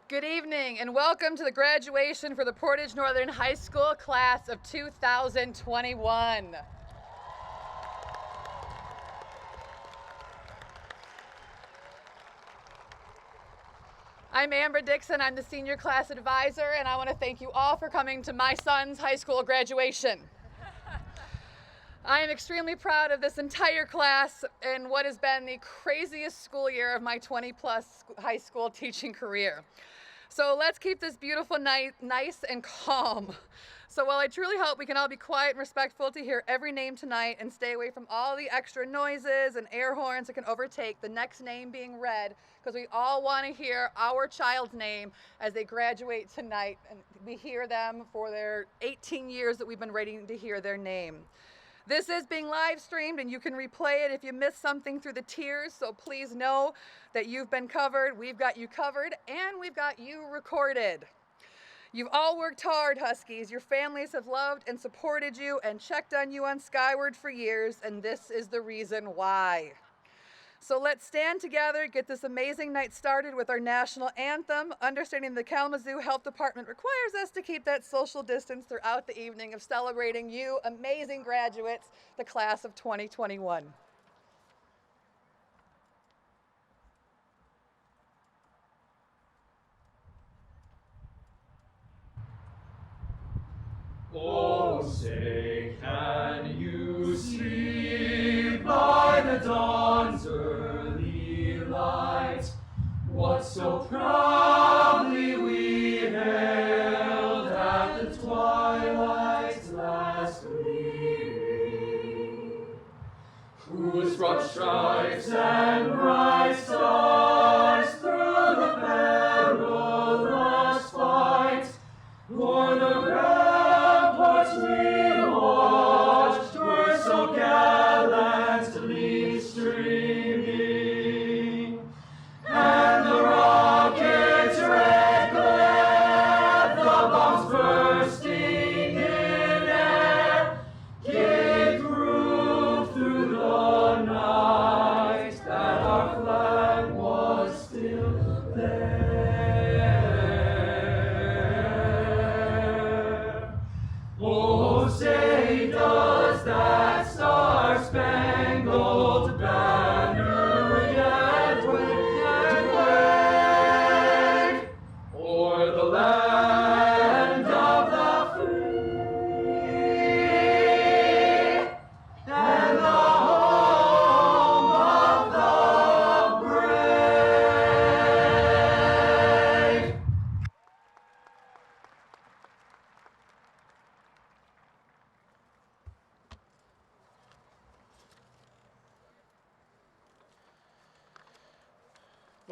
Good evening and welcome to the graduation for the Portage Northern High School class of 2021. I'm Amber Dixon, I'm the senior class advisor, and I want to thank you all for coming to my son's high school graduation. I am extremely proud of this entire class in what has been the craziest school year of my 20-plus high school teaching career. So let's keep this beautiful night nice and calm. So while I truly hope we can all be quiet and respectful to hear every name tonight and stay away from all the extra noises and air horns that can overtake the next name being read, because we all want to hear our child's name as they graduate tonight, and we hear them for their 18 years that we've been waiting to hear their name. This is being live streamed and you can replay it if you missed something through the tears, so please know that you've been covered, we've got you covered, and we've got you recorded. You've all worked hard, Huskies. Your families have loved and supported you and checked on you on Skyward for years, and this is the reason why. So let's stand together, get this amazing night started with our national anthem, understanding the Kalamazoo Health Department requires us to keep that social distance throughout the evening of celebrating you, amazing graduates, the class of 2021. Oh, say, can you see by the dawn's early light what so proudly we hailed at the twilight's last gleaming, whose broad stripes and bright stars through the perilous fight o'er the ramparts we watched were so gallantly streaming, and the rockets' red glare, the bombs bursting in air, gave proof through the night that our flag was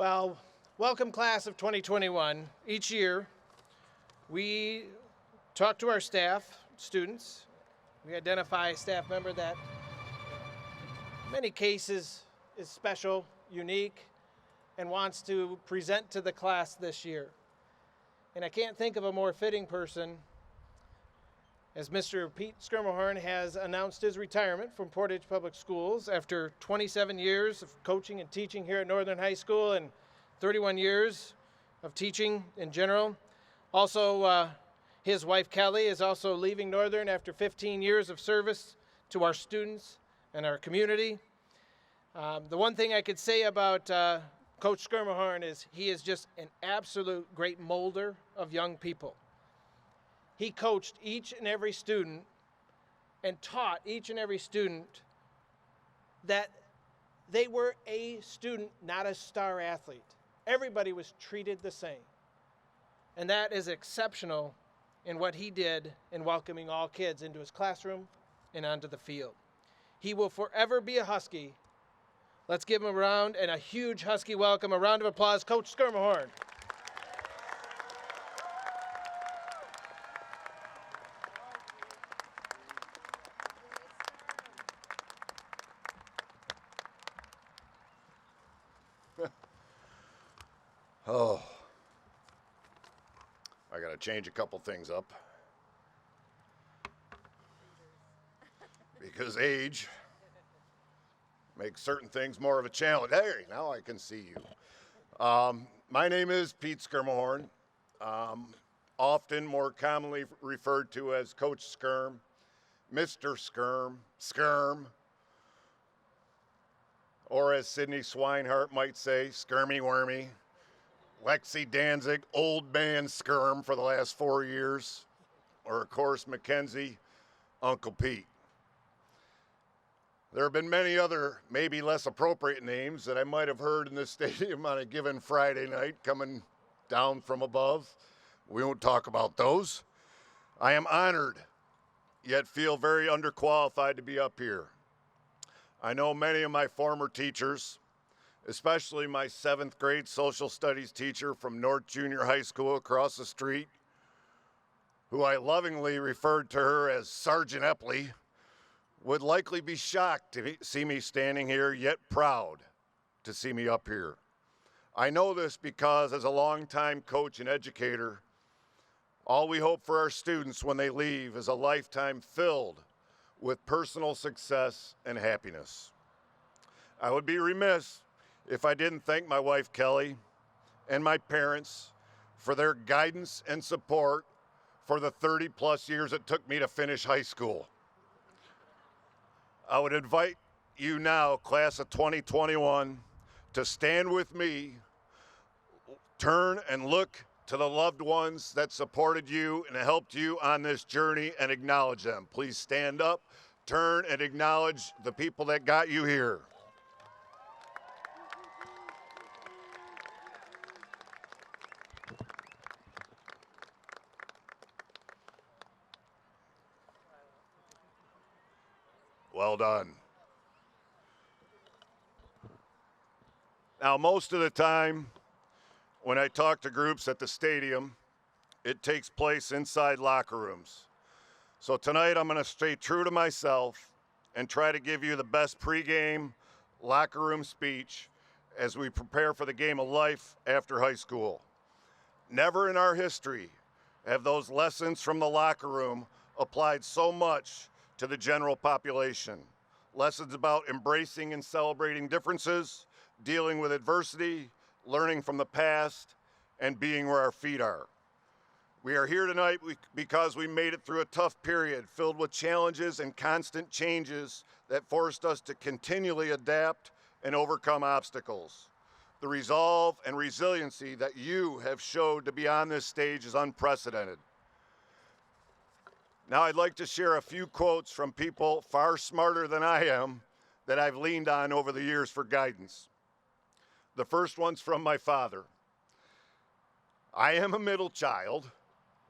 Well, welcome class of 2021. Each year, we talk to our staff, students. We identify a staff member that in many cases is special, unique, and wants to present to the class this year. And I can't think of a more fitting person as Mr. Pete Skirmahorn has announced his retirement from Portage Public Schools after 27 years of coaching and teaching here at Northern High School and 31 years of teaching in general. Also, his wife Kelly is also leaving Northern after 15 years of service to our students and our community. The one thing I could say about Coach Skirmahorn is he is just an absolute great molder of young people. He coached each and every student and taught each and every student that they were a student, not a star athlete. Everybody was treated the same. And that is exceptional in what he did in welcoming all kids into his classroom and onto the field. He will forever be a Husky. Let's give him a round and a huge Husky welcome. A round of applause, Coach Skirmahorn. Oh, I gotta change a couple things up. Because age makes certain things more of a challenge. Hey, now I can see you. My name is Pete Skirmahorn, often more commonly referred to as Coach Skirm, Mr. Skirm, or as Sidney Swinehart might say, Skirmy Wormy. Lexi Danzig, old man Skirm for the last 4 years, or of course Mackenzie, Uncle Pete. There have been many other, maybe less appropriate names that I might have heard in this stadium on a given Friday night coming down from above. We won't talk about those. I am honored, yet feel very underqualified to be up here. I know many of my former teachers, especially my 7th grade social studies teacher from North Junior High School across the street, who I lovingly referred to her as Sergeant Epley, would likely be shocked to see me standing here, yet proud to see me up here. I know this because as a longtime coach and educator, all we hope for our students when they leave is a lifetime filled with personal success and happiness. I would be remiss if I didn't thank my wife, Kelly, and my parents for their guidance and support for the 30-plus years it took me to finish high school. I would invite you now, class of 2021, to stand with me, turn and look to the loved ones that supported you and helped you on this journey and acknowledge them. Please stand up, turn, and acknowledge the people that got you here. Well done. Now, most of the time, when I talk to groups at the stadium, it takes place inside locker rooms. So tonight, I'm going to stay true to myself and try to give you the best pregame locker room speech as we prepare for the game of life after high school. Never in our history have those lessons from the locker room applied so much to the general population. Lessons about embracing and celebrating differences, dealing with adversity, learning from the past, and being where our feet are. We are here tonight because we made it through a tough period filled with challenges and constant changes that forced us to continually adapt and overcome obstacles. The resolve and resiliency that you have showed to be on this stage is unprecedented. Now I'd like to share a few quotes from people far smarter than I am that I've leaned on over the years for guidance. The first one's from my father. I am a middle child,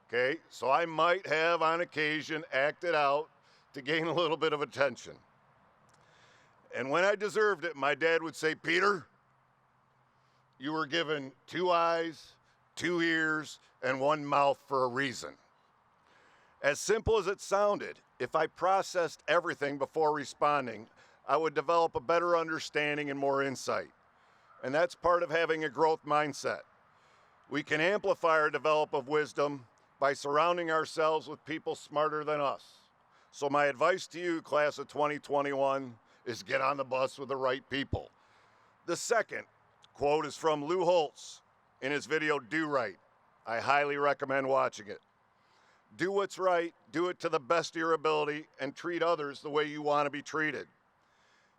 okay, so I might have on occasion acted out to gain a little bit of attention. And when I deserved it, my dad would say, Peter, You were given 2 eyes, 2 ears, and 1 mouth for a reason. As simple as it sounded, if I processed everything before responding, I would develop a better understanding and more insight. And that's part of having a growth mindset. We can amplify our development of wisdom by surrounding ourselves with people smarter than us. So my advice to you, class of 2021, is get on the bus with the right people. The second quote is from Lou Holtz in his video, Do Right. I highly recommend watching it. Do what's right, do it to the best of your ability, and treat others the way you want to be treated.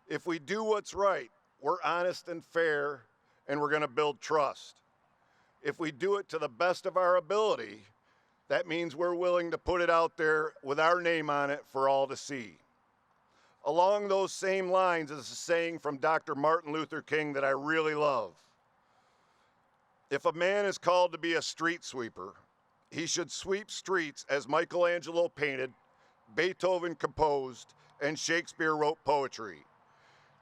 If we do what's right, we're honest and fair, and we're going to build trust. If we do it to the best of our ability, that means we're willing to put it out there with our name on it for all to see. Along those same lines is a saying from Dr. Martin Luther King that I really love. If a man is called to be a street sweeper, he should sweep streets as Michelangelo painted, Beethoven composed, and Shakespeare wrote poetry.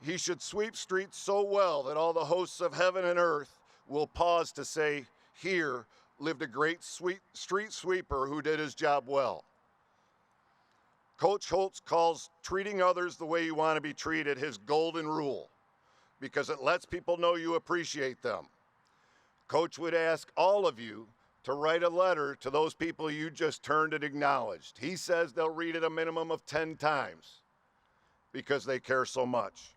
He should sweep streets so well that all the hosts of heaven and earth will pause to say, here lived a great street sweeper who did his job well. Coach Holtz calls treating others the way you want to be treated his golden rule because it lets people know you appreciate them. Coach would ask all of you to write a letter to those people you just turned and acknowledged. He says they'll read it a minimum of 10 times because they care so much.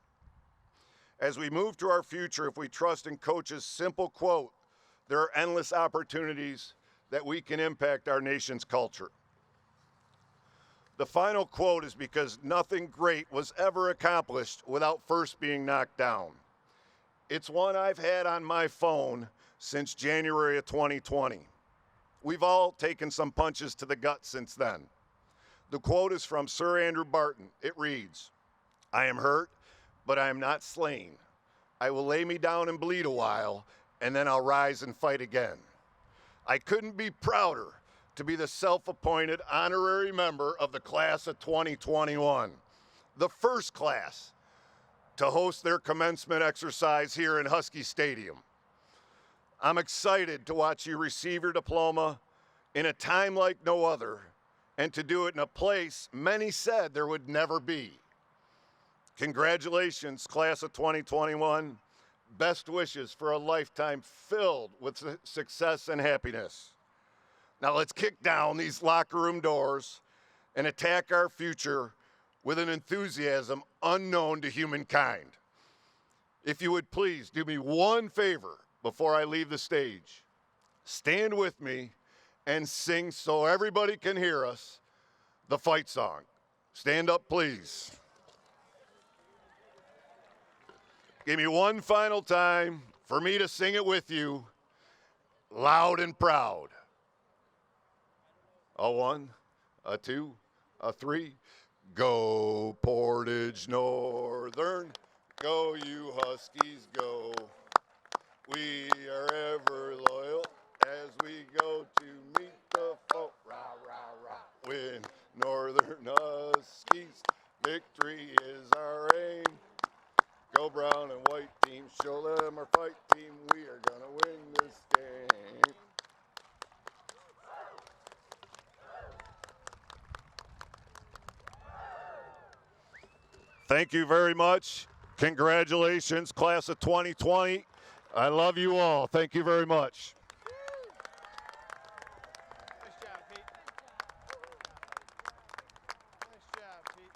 As we move to our future, if we trust in Coach's simple quote, there are endless opportunities that we can impact our nation's culture. The final quote is because nothing great was ever accomplished without first being knocked down. It's one I've had on my phone since January of 2020. We've all taken some punches to the gut since then. The quote is from Sir Andrew Barton. It reads, I am hurt, but I am not slain. I will lay me down and bleed a while, and then I'll rise and fight again. I couldn't be prouder to be the self-appointed honorary member of the class of 2021, the first class to host their commencement exercise here in Husky Stadium. I'm excited to watch you receive your diploma in a time like no other, and to do it in a place many said there would never be. Congratulations, class of 2021. Best wishes for a lifetime filled with success and happiness. Now let's kick down these locker room doors and attack our future with an enthusiasm unknown to humankind. If you would please do me one favor before I leave the stage. Stand with me and sing so everybody can hear us the fight song. Stand up, please. Give me one final time for me to sing it with you, loud and proud. A 1, a 2, a 3. Go Portage Northern, go you Huskies, go. We are ever loyal as we go to meet the foe. Rah, rah, rah. Win Northern Huskies, victory is our aim. Go brown and white team, show them our fight team. We are gonna win this game. Thank you very much. Congratulations, class of 2020. I love you all. Thank you very much. Nice job, Pete. Nice job, Pete.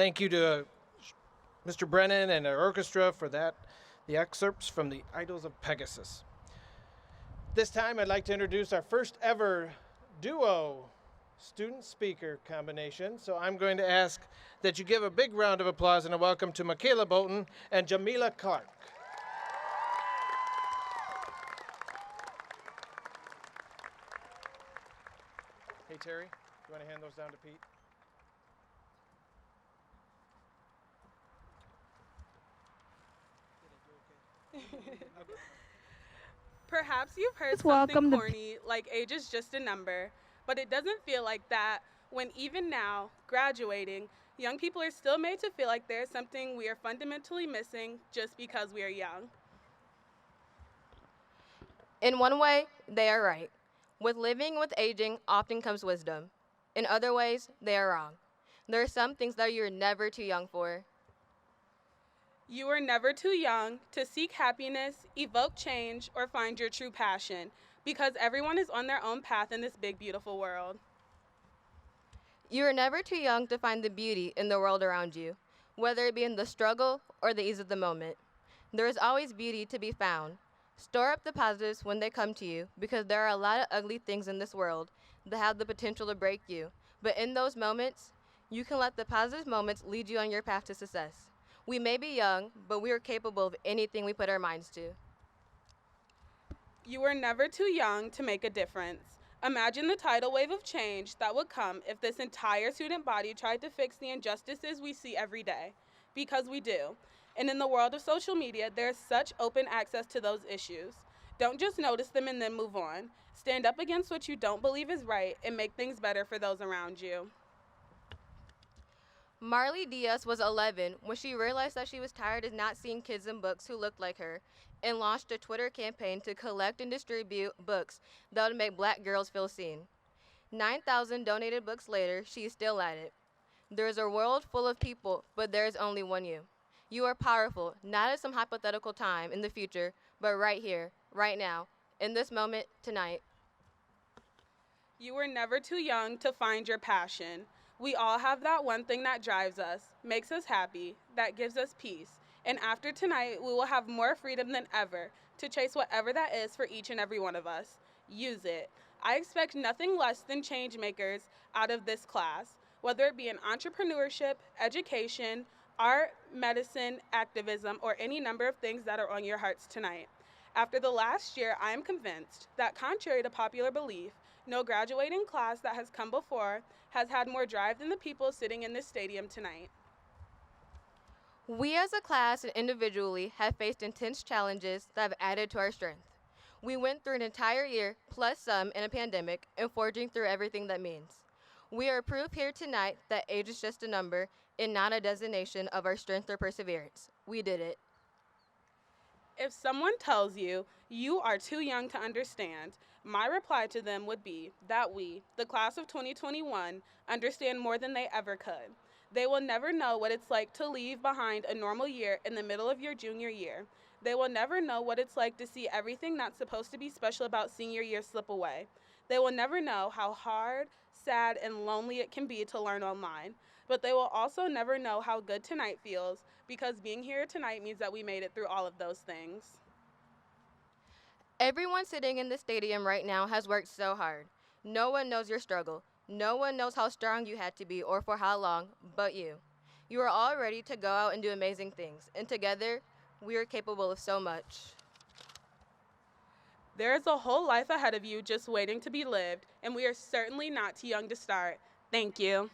Thank you to Mr. Brennan and our orchestra for the excerpts from the Idols of Pegasus. This time I'd like to introduce our first ever duo student speaker combination. So I'm going to ask that you give a big round of applause and a welcome to Michaela Bolton and Jamila Clark. Hey Terry, you want to hand those down to Pete? Perhaps you've heard Let's something welcome the- corny like age is just a number, but it doesn't feel like that when even now, graduating, young people are still made to feel like there's something we are fundamentally missing just because we are young. In one way, they are right. With living with aging often comes wisdom. In other ways, they are wrong. There are some things that you're never too young for. You are never too young to seek happiness, evoke change, or find your true passion, because everyone is on their own path in this big, beautiful world. You are never too young to find the beauty in the world around you, whether it be in the struggle or the ease of the moment. There is always beauty to be found. Store up the positives when they come to you, because there are a lot of ugly things in this world that have the potential to break you. But in those moments, you can let the positive moments lead you on your path to success. We may be young, but we are capable of anything we put our minds to. You are never too young to make a difference. Imagine the tidal wave of change that would come if this entire student body tried to fix the injustices we see every day, because we do. And in the world of social media, there's such open access to those issues. Don't just notice them and then move on. Stand up against what you don't believe is right and make things better for those around you. Marley Diaz was 11 when she realized that she was tired of not seeing kids in books who looked like her, and launched a Twitter campaign to collect and distribute books that would make black girls feel seen. 9,000 donated books later, she is still at it. There is a world full of people, but there is only one you. You are powerful, not at some hypothetical time in the future, but right here, right now, in this moment, tonight. You are never too young to find your passion. We all have that one thing that drives us, makes us happy, that gives us peace. And after tonight, we will have more freedom than ever to chase whatever that is for each and every one of us. Use it. I expect nothing less than change makers out of this class, whether it be in entrepreneurship, education, art, medicine, activism, or any number of things that are on your hearts tonight. After the last year, I am convinced that contrary to popular belief, no graduating class that has come before has had more drive than the people sitting in this stadium tonight. We as a class and individually have faced intense challenges that have added to our strength. We went through an entire year, plus some, in a pandemic, and forging through everything that means. We are proof here tonight that age is just a number and not a designation of our strength or perseverance. We did it. If someone tells you you are too young to understand, my reply to them would be that we, the class of 2021, understand more than they ever could. They will never know what it's like to leave behind a normal year in the middle of your junior year. They will never know what it's like to see everything that's supposed to be special about senior year slip away. They will never know how hard, sad, and lonely it can be to learn online. But they will also never know how good tonight feels, because being here tonight means that we made it through all of those things. Everyone sitting in the stadium right now has worked so hard. No one knows your struggle. No one knows how strong you had to be or for how long, but you. You are all ready to go out and do amazing things, and together, we are capable of so much. There is a whole life ahead of you just waiting to be lived, and we are certainly not too young to start. Thank you.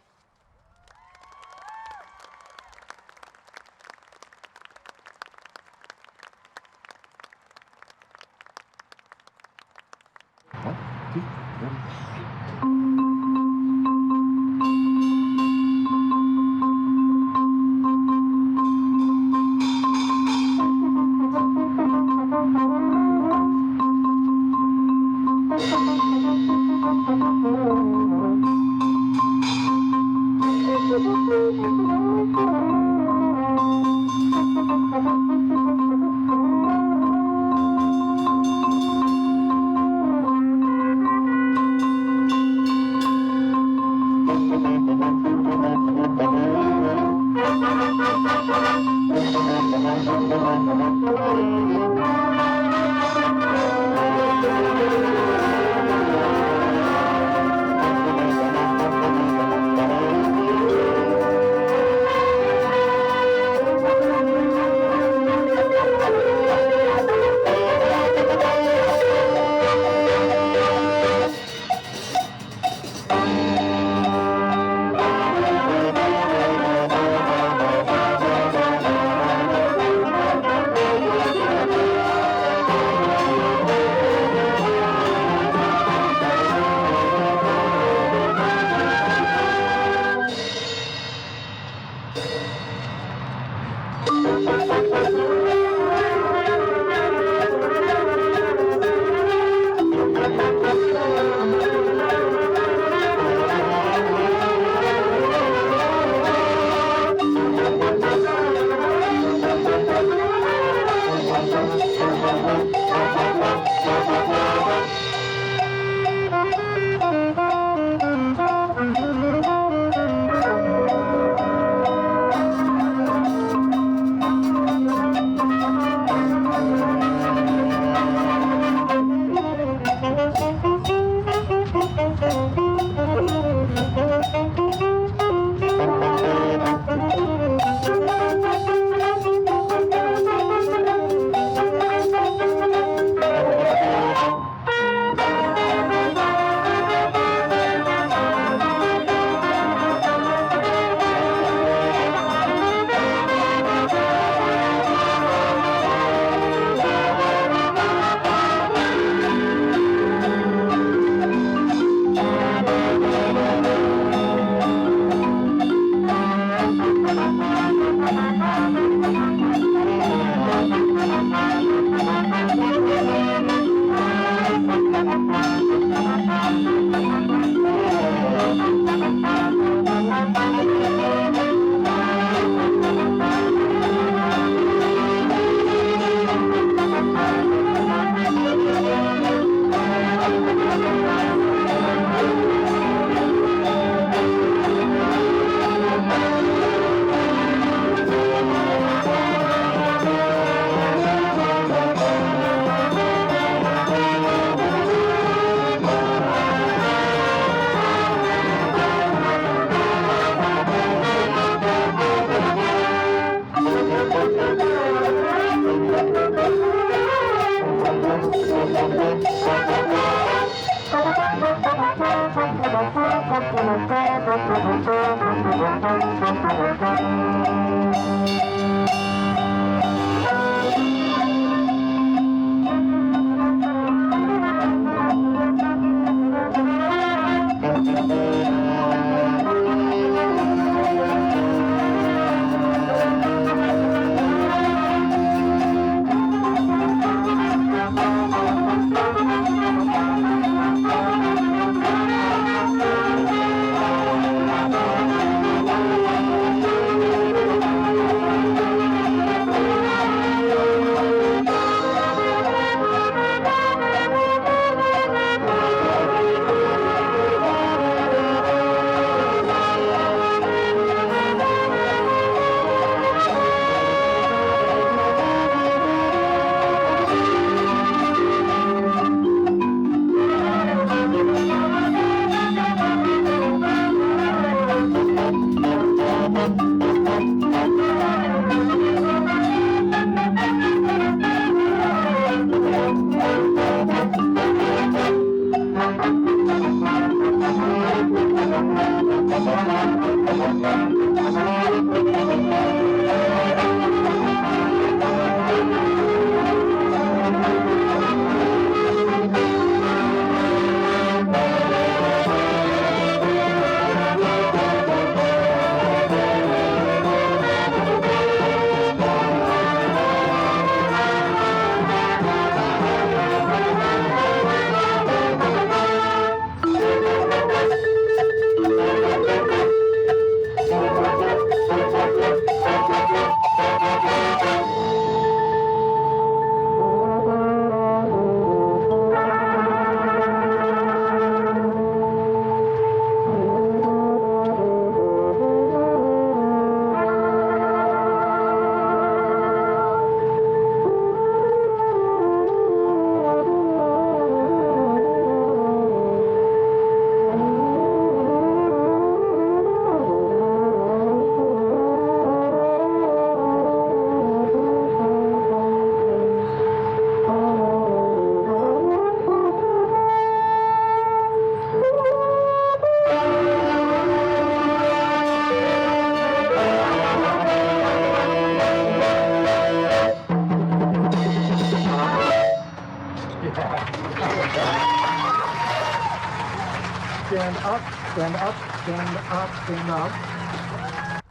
stand up, stand up, stand up, stand up.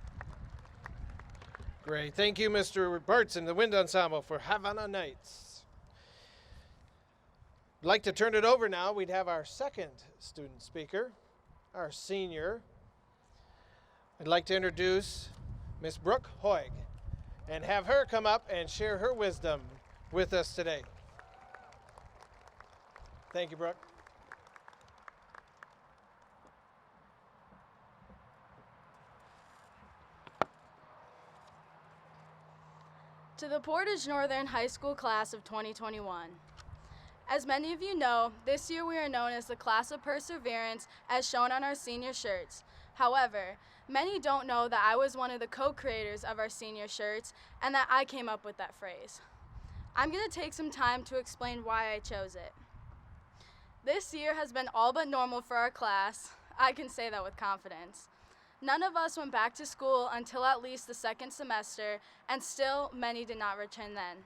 Great. Thank you, Mr. Bartz and the Wind Ensemble for Havana Nights. I'd like to turn it over now. We'd have our second student speaker, our senior. I'd like to introduce Miss Brooke Hoig and have her come up and share her wisdom with us today. Thank you, Brooke. To the Portage Northern High School class of 2021. As many of you know, this year we are known as the Class of Perseverance, as shown on our senior shirts. However, many don't know that I was one of the co-creators of our senior shirts and that I came up with that phrase. I'm going to take some time to explain why I chose it. This year has been all but normal for our class. I can say that with confidence. None of us went back to school until at least the second semester, and still many did not return then.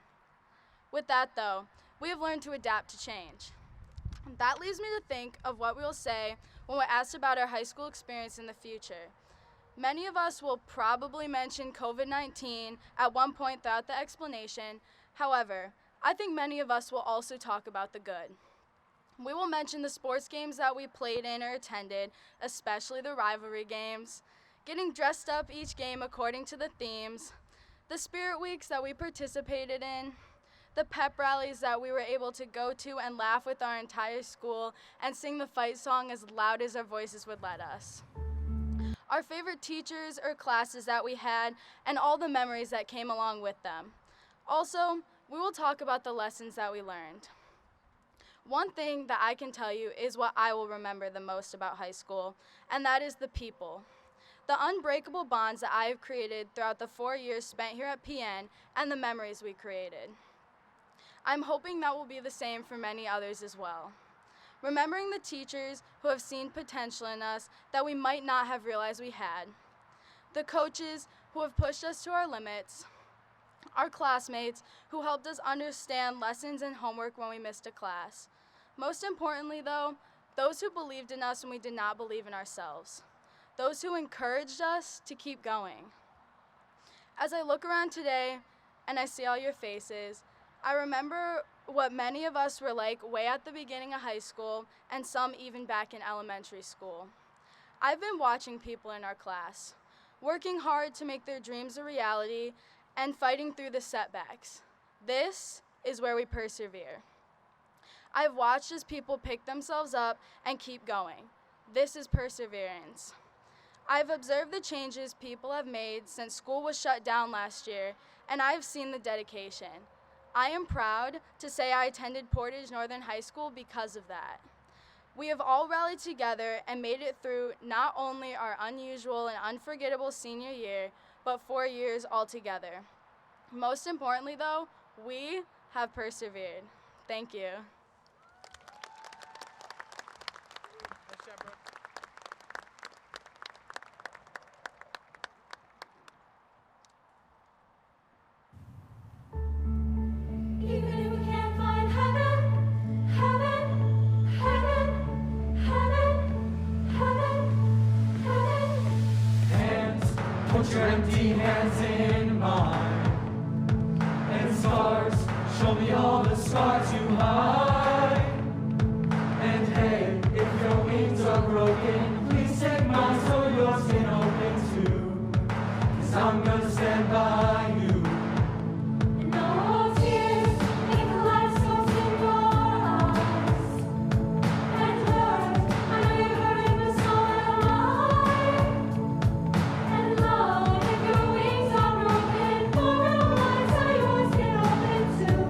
With that though, we have learned to adapt to change. That leaves me to think of what we will say when we're asked about our high school experience in the future. Many of us will probably mention COVID-19 at one point throughout the explanation. However, I think many of us will also talk about the good. We will mention the sports games that we played in or attended, especially the rivalry games, getting dressed up each game according to the themes, the spirit weeks that we participated in, the pep rallies that we were able to go to and laugh with our entire school and sing the fight song as loud as our voices would let us. Our favorite teachers or classes that we had and all the memories that came along with them. Also, we will talk about the lessons that we learned. One thing that I can tell you is what I will remember the most about high school, and that is the people. The unbreakable bonds that I have created throughout the 4 years spent here at PN and the memories we created. I'm hoping that will be the same for many others as well. Remembering the teachers who have seen potential in us that we might not have realized we had. The coaches who have pushed us to our limits. Our classmates who helped us understand lessons and homework when we missed a class. Most importantly though, those who believed in us when we did not believe in ourselves. Those who encouraged us to keep going. As I look around today and I see all your faces, I remember what many of us were like way at the beginning of high school and some even back in elementary school. I've been watching people in our class, working hard to make their dreams a reality and fighting through the setbacks. This is where we persevere. I've watched as people pick themselves up and keep going. This is perseverance. I've observed the changes people have made since school was shut down last year, and I've seen the dedication. I am proud to say I attended Portage Northern High School because of that. We have all rallied together and made it through not only our unusual and unforgettable senior year, but 4 years altogether. Most importantly though, we have persevered. Thank you. Even if we can't find heaven, heaven, heaven, heaven, heaven, heaven. Hands, put your empty hands in mine. And scars, show me all the scars you hide. And hey, if your wings are broken, please take mine so yours can open too. 'Cause I'm gonna stand by you. No tears, make the lights in your eyes. And hurt, I know you're hurting, but so am I. And love, if your wings are broken, for our lives are yours can open too.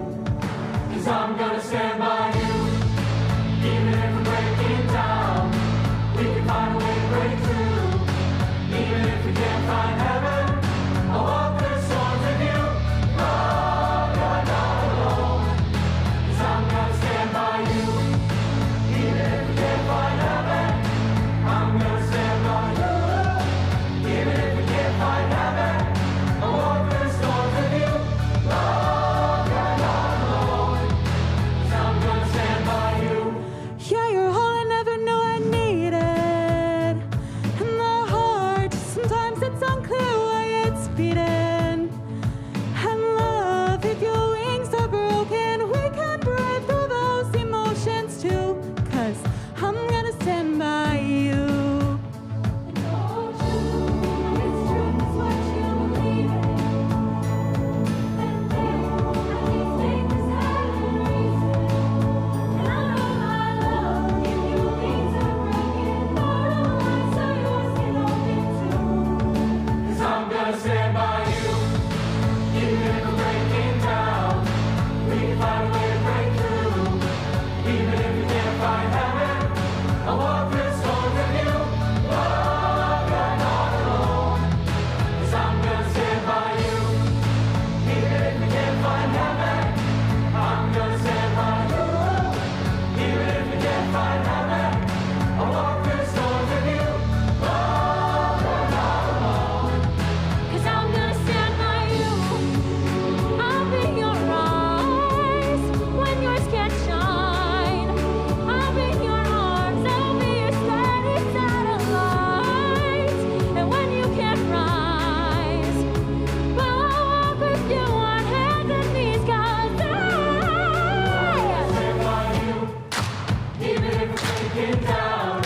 breaking down,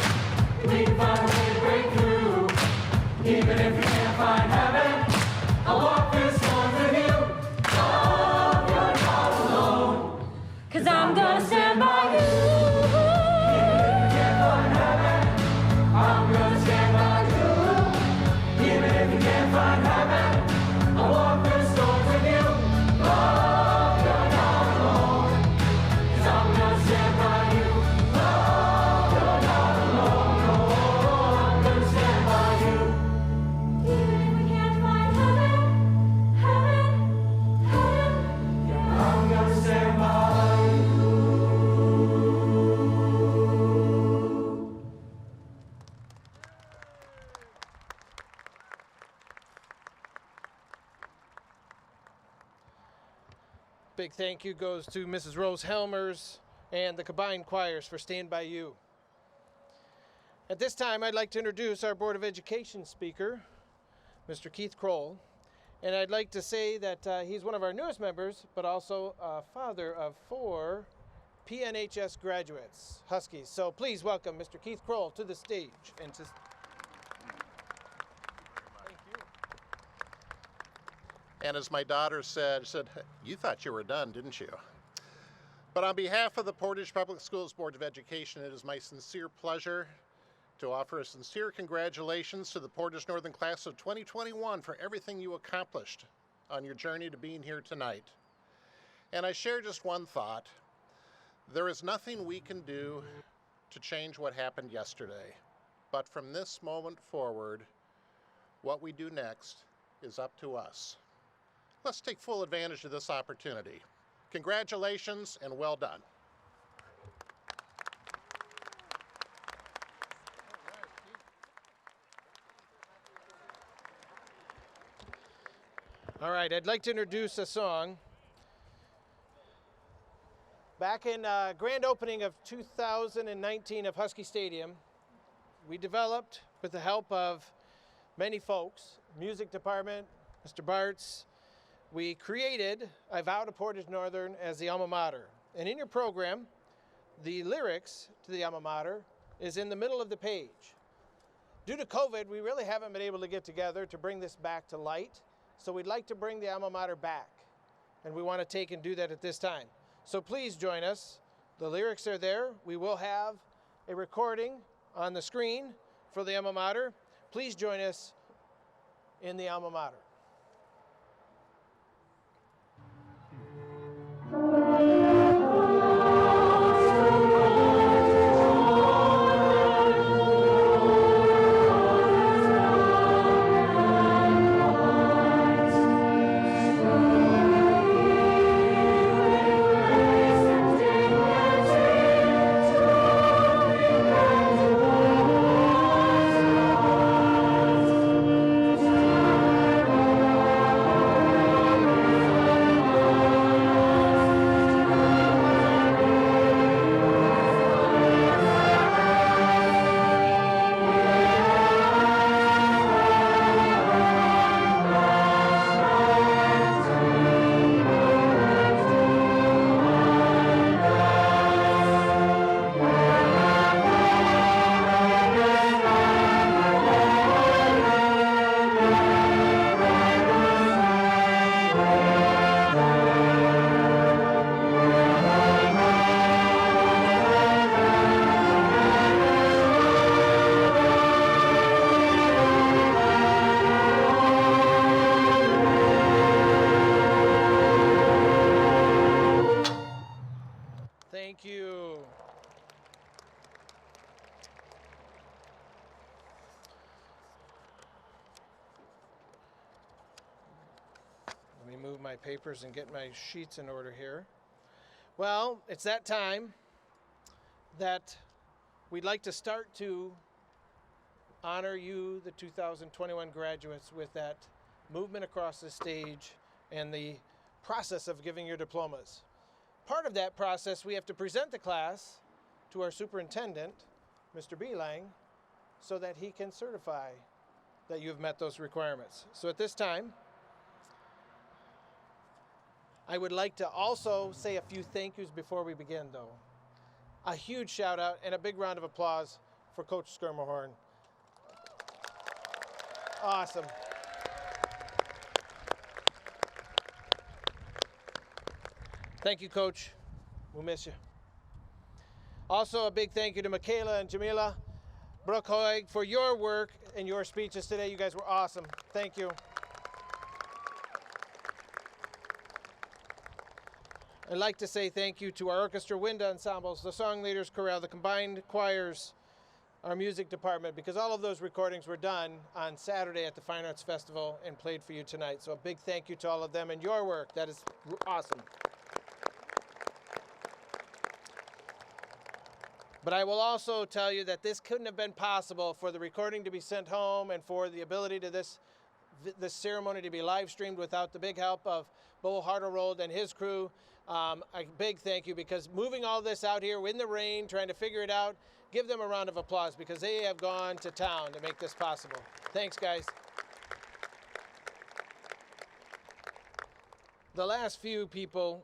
we can find a way to break through. Even if we can't find heaven, I'll walk through storms with you. Oh, you're not alone. 'Cause I'm gonna stand by you. Even if we can't find heaven, I'm gonna stand by you. Even if we can't find heaven, I'll walk through storms with you. Oh, you're not alone. 'Cause I'm gonna stand by you. Oh, you're not alone. Oh, I'm gonna stand by you. Even if we can't find heaven, I'm gonna stand by you. Big thank you goes to Mrs. Rose Helmers and the combined choirs for Stand By You. At this time, I'd like to introduce our Board of Education speaker, Mr. Keith Kroll. And I'd like to say that he's one of our newest members, but also a father of 4 PNHS graduates, Huskies. So please welcome Mr. Keith Kroll to the stage. And to Thank you. And as my daughter said, you thought you were done, didn't you? But on behalf of the Portage Public Schools Board of Education, it is my sincere pleasure to offer a sincere congratulations to the Portage Northern Class of 2021 for everything you accomplished on your journey to being here tonight. And I share just one thought. There is nothing we can do to change what happened yesterday. But from this moment forward, what we do next is up to us. Let's take full advantage of this opportunity. Congratulations and well done. All right, I'd like to introduce a song. Back in grand opening of 2019 of Husky Stadium, we developed, with the help of many folks, music department, Mr. Bartz, we created I Vow to Portage Northern as the alma mater. And in your program, the lyrics to the alma mater is in the middle of the page. Due to COVID, we really haven't been able to get together to bring this back to light. So we'd like to bring the alma mater back. And we want to take and do that at this time. So please join us. The lyrics are there. We will have a recording on the screen for the alma mater. Please join us in the alma mater. Thank you. Let me move my papers and get my sheets in order here. Well, it's that time that we'd like to start to honor you, the 2021 graduates, with that movement across the stage and the process of giving your diplomas. Part of that process, we have to present the class to our superintendent, Mr. Beelang, so that he can certify that you've met those requirements. So at this time, I would like to also say a few thank yous before we begin, though. a huge shout out and a big round of applause for Coach Skirmahorn. Awesome. Thank you, Coach. We'll miss you. Also, a big thank you to Michaela and Jamila Brookhoig for your work and your speeches today. You guys were awesome. Thank you. I'd like to say thank you to our orchestra, wind ensembles, the song leaders chorale, the combined choirs, our music department, because all of those recordings were done on Saturday at the Fine Arts Festival and played for you tonight. So a big thank you to all of them and your work. That is awesome. But I will also tell you that this couldn't have been possible for the recording to be sent home and for the ability to this ceremony to be live streamed without the big help of Bo Harderold and his crew. A big thank you, because moving all this out here in the rain, trying to figure it out, give them a round of applause because they have gone to town to make this possible. Thanks, guys. The last few people,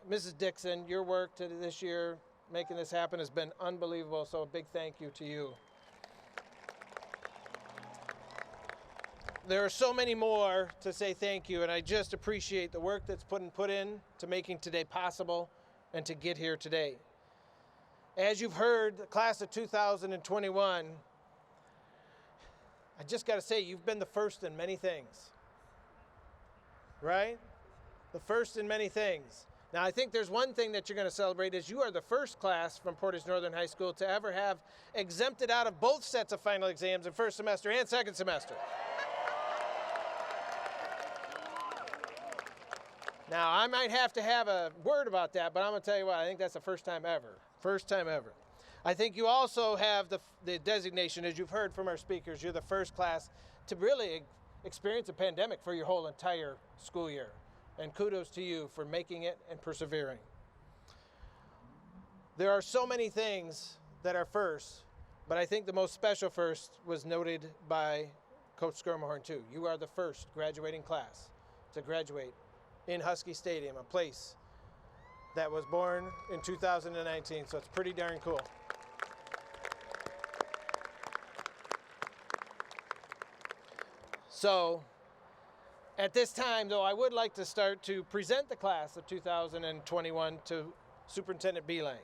Mrs. Dixon, your work this year, making this happen has been unbelievable, so a big thank you to you. There are so many more to say thank you, and I just appreciate the work that's put in to making today possible and to get here today. As you've heard, the class of 2021, I just got to say, you've been the first in many things, right? The first in many things. Now, I think there's one thing that you're going to celebrate is you are the first class from Portage Northern High School to ever have exempted out of both sets of final exams in first semester and second semester. Now, I might have to have a word about that, but I'm going to tell you what, I think that's the first time ever. First time ever. I think you also have the designation, as you've heard from our speakers, you're the first class to really experience a pandemic for your whole entire school year. And kudos to you for making it and persevering. There are so many things that are first, but I think the most special first was noted by Coach Skirmahorn too. You are the first graduating class to graduate in Husky Stadium, a place that was born in 2019, so it's pretty darn cool. So, at this time, though, I would like to start to present the class of 2021 to Superintendent Beelang.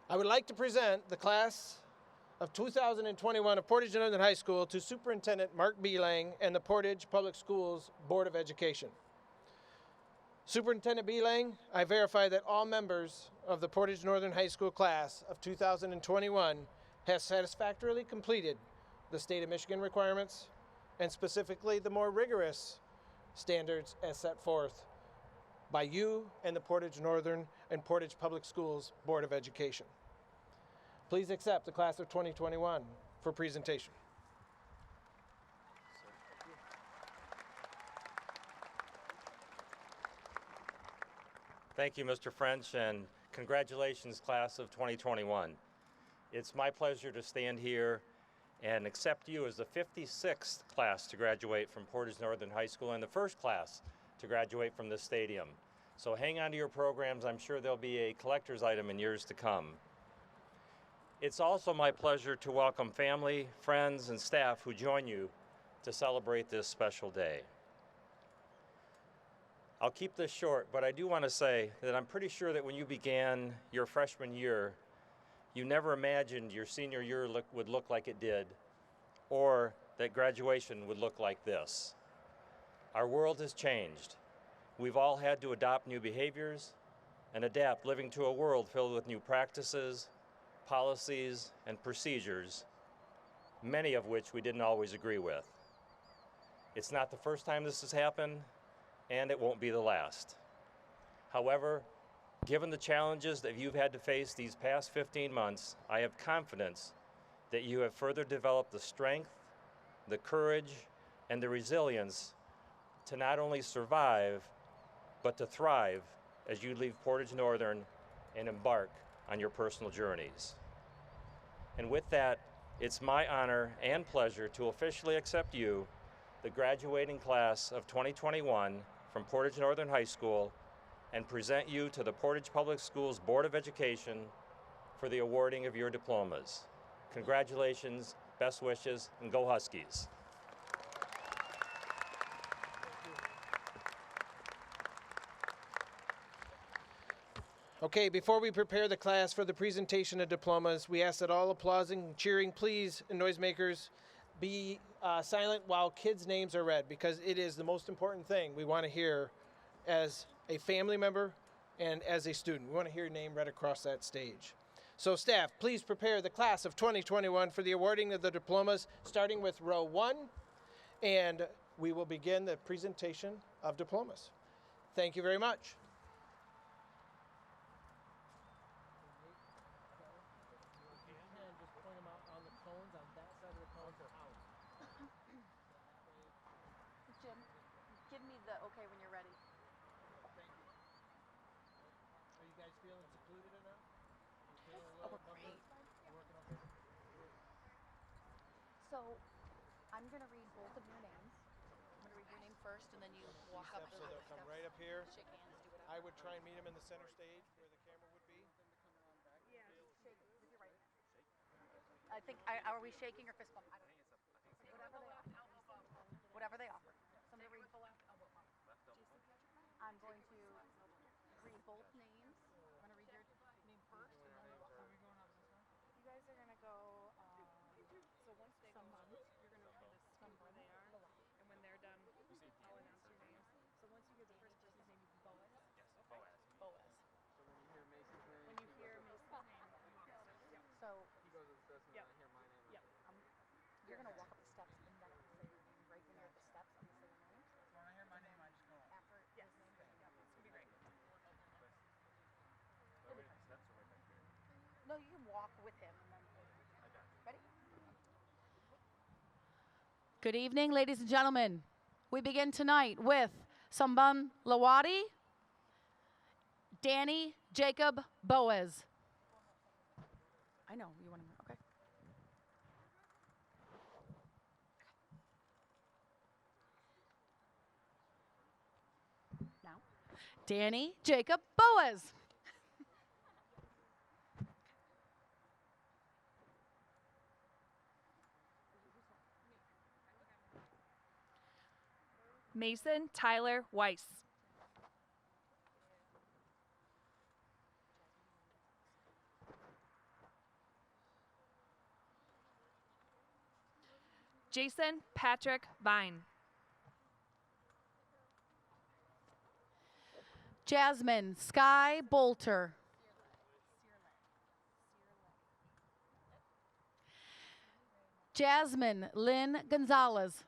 I would like to present the class of 2021 of Portage Northern High School to Superintendent Mark Beelang and the Portage Public Schools Board of Education. Superintendent Beelang, I verify that all members of the Portage Northern High School class of 2021 have satisfactorily completed the state of Michigan requirements, and specifically the more rigorous standards as set forth by you and the Portage Northern and Portage Public Schools Board of Education. Please accept the class of 2021 for presentation. Thank you, Mr. French, and congratulations, class of 2021. It's my pleasure to stand here and accept you as the 56th class to graduate from Portage Northern High School and the first class to graduate from this stadium. So hang on to your programs. I'm sure there'll be a collector's item in years to come. It's also my pleasure to welcome family, friends, and staff who join you to celebrate this special day. I'll keep this short, but I do want to say that I'm pretty sure that when you began your freshman year, you never imagined your senior year would look like it did, or that graduation would look like this. Our world has changed. We've all had to adopt new behaviors and adapt living to a world filled with new practices, policies, and procedures, many of which we didn't always agree with. It's not the first time this has happened, and it won't be the last. However, given the challenges that you've had to face these past 15 months, I have confidence that you have further developed the strength, the courage, and the resilience to not only survive, but to thrive as you leave Portage Northern and embark on your personal journeys. And with that, it's my honor and pleasure to officially accept you, the graduating class of 2021 from Portage Northern High School, and present you to the Portage Public Schools Board of Education for the awarding of your diplomas. Congratulations, best wishes, and go Huskies. Okay, before we prepare the class for the presentation of diplomas, we ask that all applauding and cheering, please, and noisemakers be silent while kids' names are read, because it is the most important thing we want to hear as a family member and as a student. We want to hear your name read across that stage. So staff, please prepare the class of 2021 for the awarding of the diplomas, starting with row 1, and we will begin the presentation of diplomas. Thank you very much. Jim, give me the okay when you're ready. Are you guys feeling secluded enough? Oh, we're great. So, I'm going to read both of your names. I'm going to read your name first, and then you walk up So they'll come right up here. shake hands, do whatever. I would try and meet them in the center stage where the camera would be. Shake it with your right hand. I think, are we shaking or fist bump? I don't know. Whatever they offer. So I'm going to read I'm going to read both names. I'm going to read your name first, and then we'll walk. You guys are gonna go. So once they go up, you're gonna kind of scoop where they are, and when they're done, I'll announce your names. So once you hear the first person's name, you can Boaz. Yes, Boaz. So when you hear Mason's name, When you hear Mason's name, you walk up the steps. Yep. So he goes to the steps, and Yep. then I hear my name. Yep. you're going to walk up the steps, and then I'm going to say your name. Right when you're at the steps, I'm going to say your name. When I hear my name, I just go up. After Yes. his name. Yep. It's gonna be great. No, you can walk with him. And then, ready? Good evening, ladies and gentlemen. We begin tonight with Samban Lawadi, Danny Jacob Boaz. I know, you want to, okay. Now, Danny Jacob Boaz. Mason Tyler Weiss. Jason Patrick Vine. Jasmine Sky Bolter. Jasmine Lynn Gonzalez.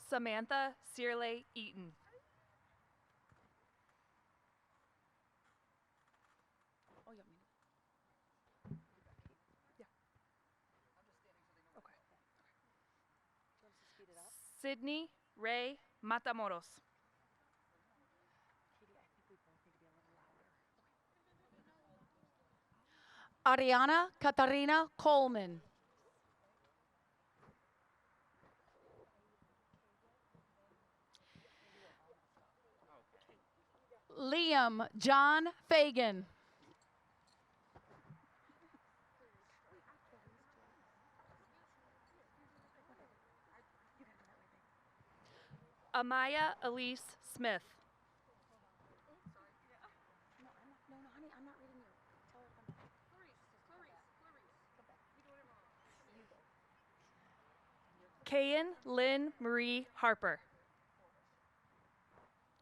Samantha Searle Eaton. Oh, you want me to? Yeah. Okay. Do you want us to speed it up? Sydney Ray Matamoros. Katie, I think we both need to be a little louder. Ariana Katarina Coleman. Liam John Fagan. Amaya Elise Smith. No, honey, I'm not reading you. Tell her to come back. Kayan Lynn Marie Harper.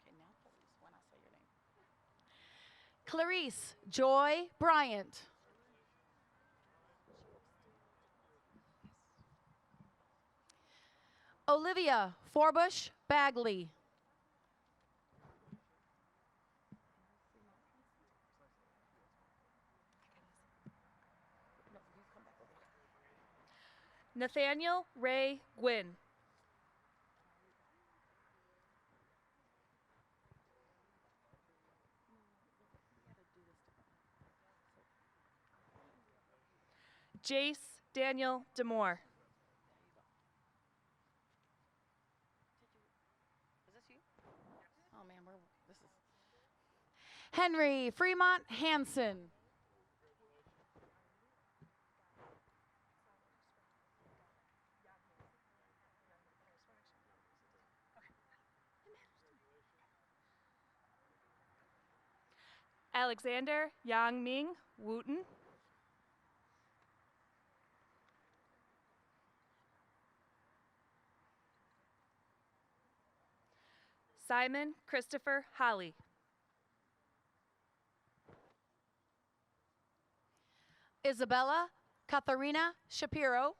Okay, now please, when I say your name. Clarice Joy Bryant. Olivia Forbush Bagley. Nathaniel Ray Gwynn. Jace Daniel Demore. Oh man, this is Henry Fremont Hansen. Alexander Yang Ming Wooten. Simon Christopher Holly. Isabella Katharina Shapiro.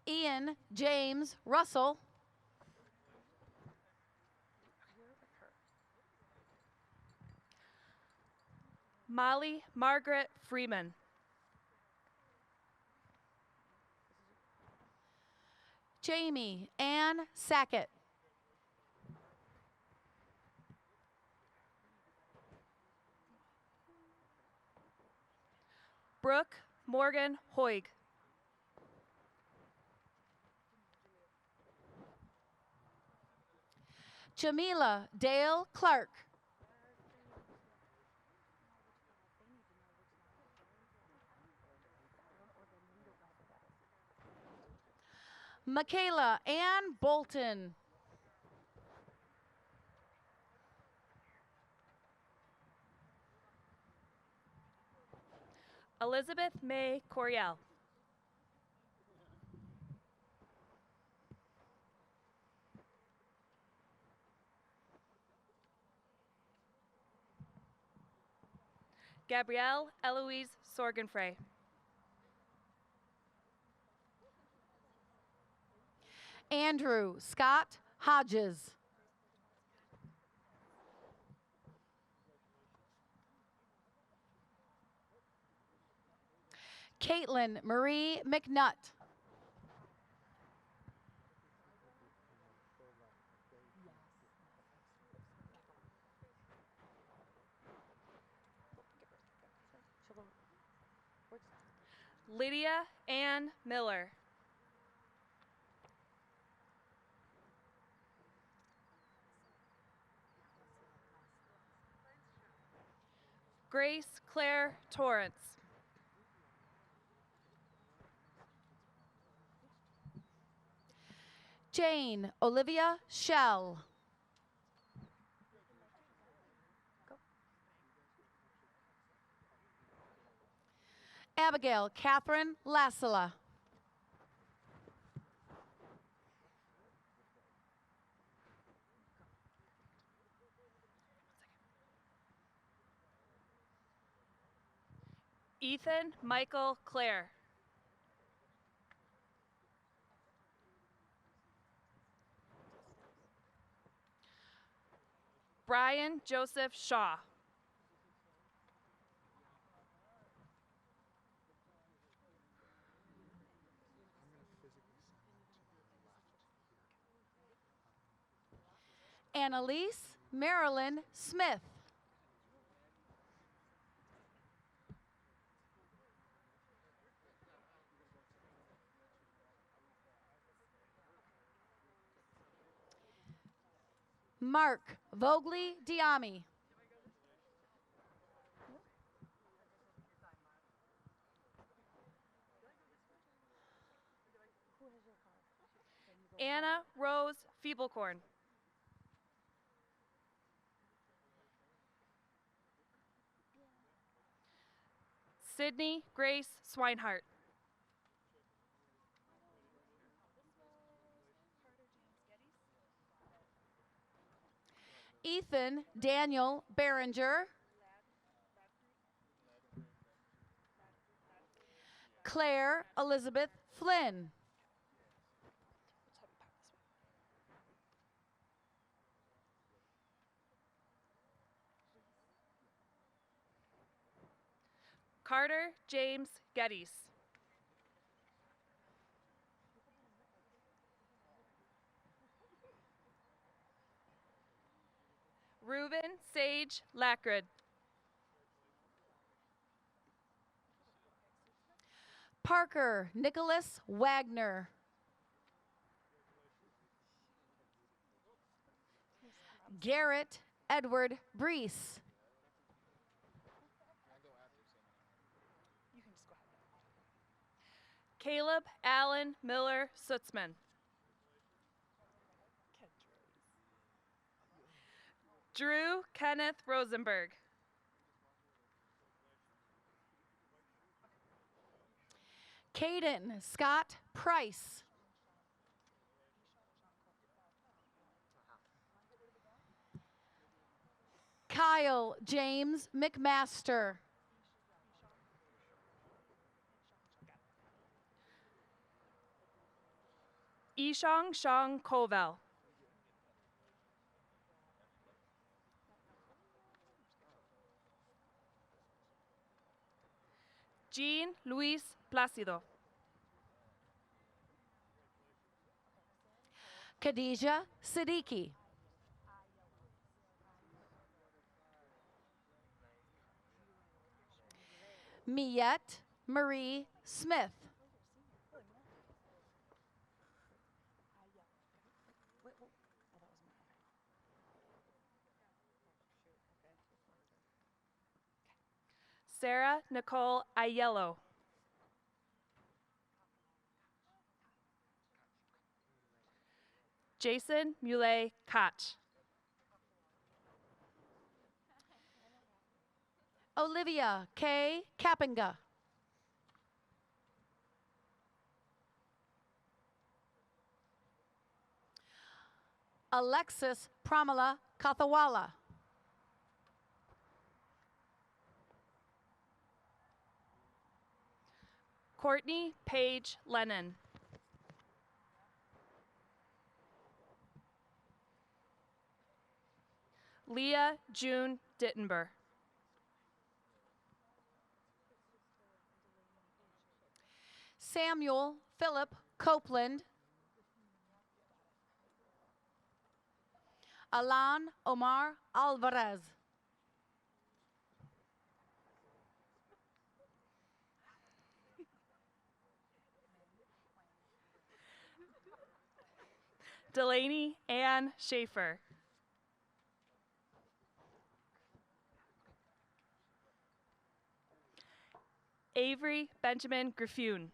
Ian James Russell. Molly Margaret Freeman. Jamie Ann Sackett. Brooke Morgan Hoig. Jamila Dale Clark. Michaela Ann Bolton. Elizabeth May Coriel. Gabrielle Eloise Sorgenfrey. Andrew Scott Hodges. Caitlin Marie McNutt. Lydia Ann Miller. Grace Claire Torrance. Jane Olivia Shell. Abigail Catherine Lassila. Ethan Michael Clare. Brian Joseph Shaw. Annalise Marilyn Smith. Mark Vogli Diami. Anna Rose Feeblecorn. Sydney Grace Swinehart. Ethan Daniel Behringer. Claire Elizabeth Flynn. Carter James Geddes. Reuben Sage Lackred. Parker Nicholas Wagner. Garrett Edward Brees. Caleb Allen Miller Sutzman. Drew Kenneth Rosenberg. Caden Scott Price. Kyle James McMaster. Ishong Shong Koval. Jean Luis Placido. Khadijah Siddiqui. Miette Marie Smith. Sarah Nicole Aiello. Jason Muley Koch. Olivia K. Kappinga. Alexis Pramila Kathawala. Courtney Page Lennon. Leah June Dittenber. Samuel Philip Copeland. Alan Omar Alvarez. Delaney Ann Schaefer. Avery Benjamin Griffune.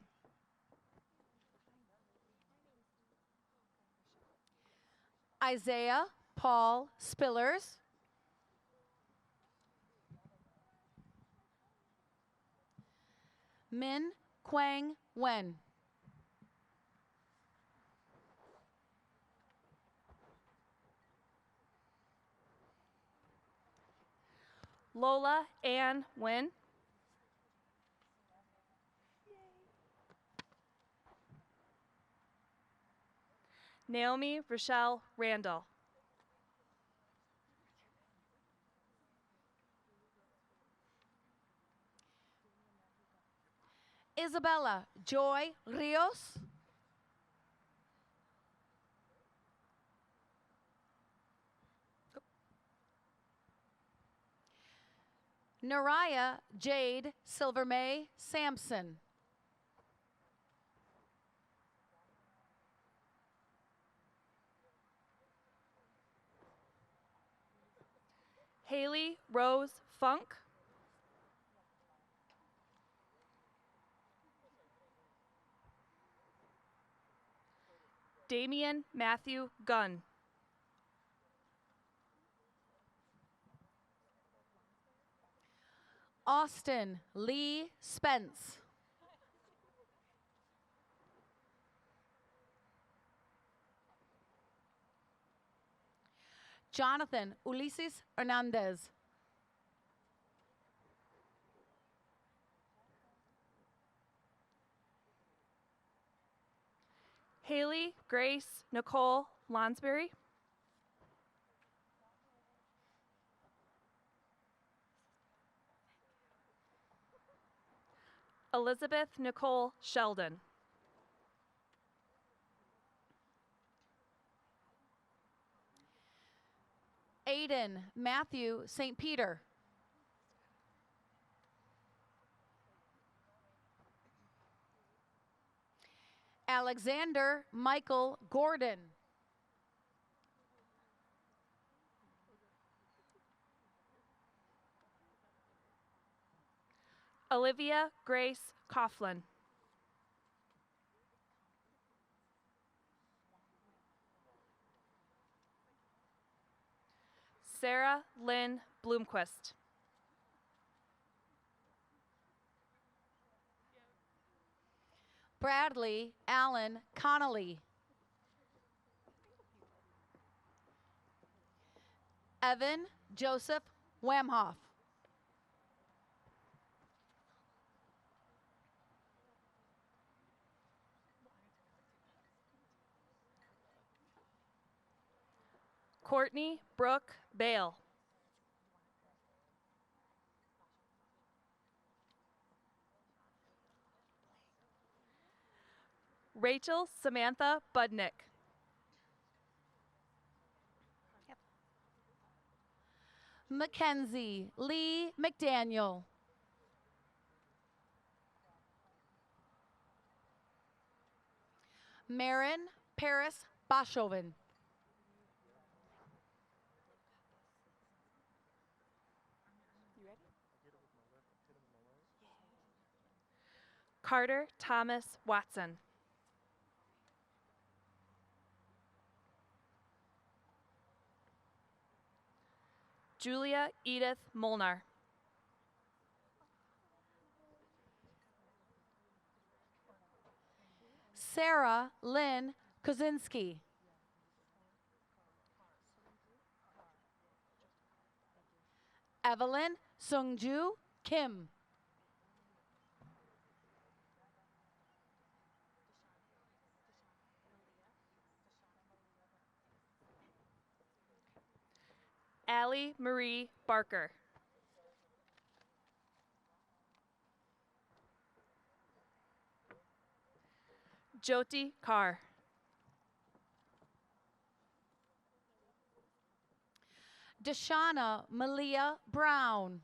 Isaiah Paul Spillers. Min Quang Wen. Lola Ann Wynn. Naomi Rochelle Randall. Isabella Joy Rios. Nariah Jade Silvermay Sampson. Haley Rose Funk. Damian Matthew Gunn. Austin Lee Spence. Jonathan Ulises Hernandez. Haley Grace Nicole Lonsberry. Elizabeth Nicole Sheldon. Aiden Matthew St. Peter. Alexander Michael Gordon. Olivia Grace Coughlin. Sarah Lynn Bloomquist. Bradley Allen Connolly. Evan Joseph Wamhoff. Courtney Brooke Bale. Rachel Samantha Budnick. Mackenzie Lee McDaniel. Marin Paris Boschoven. Carter Thomas Watson. Julia Edith Molnar. Sarah Lynn Kozinski. Evelyn Sungju Kim. Allie Marie Barker. Jyoti Carr. Deshauna Malia Brown.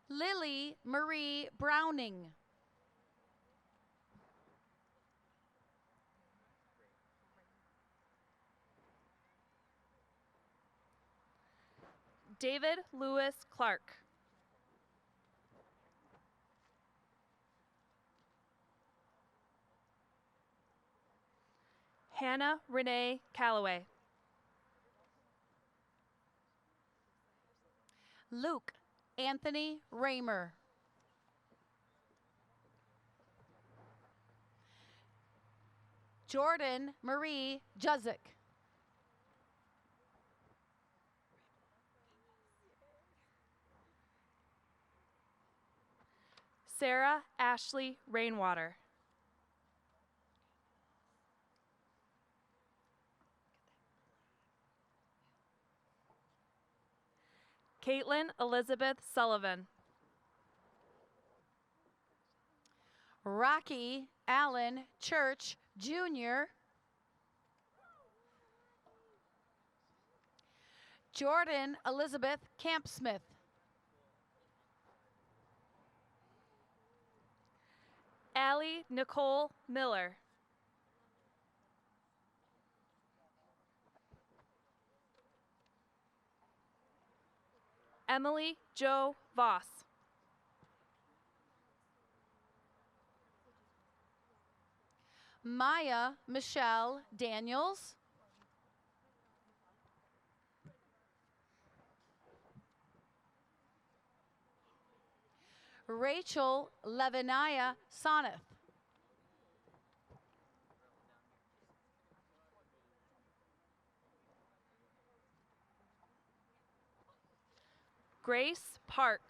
Lily Marie Browning. David Lewis Clark. Hannah Renee Calloway. Luke Anthony Raymer. Jordan Marie Juzik. Sarah Ashley Rainwater. Caitlin Elizabeth Sullivan. Rocky Allen Church Jr. Jordan Elizabeth Campsmith. Allie Nicole Miller. Emily Jo Voss. Maya Michelle Daniels. Rachel Levinaya Soneth. Grace Park.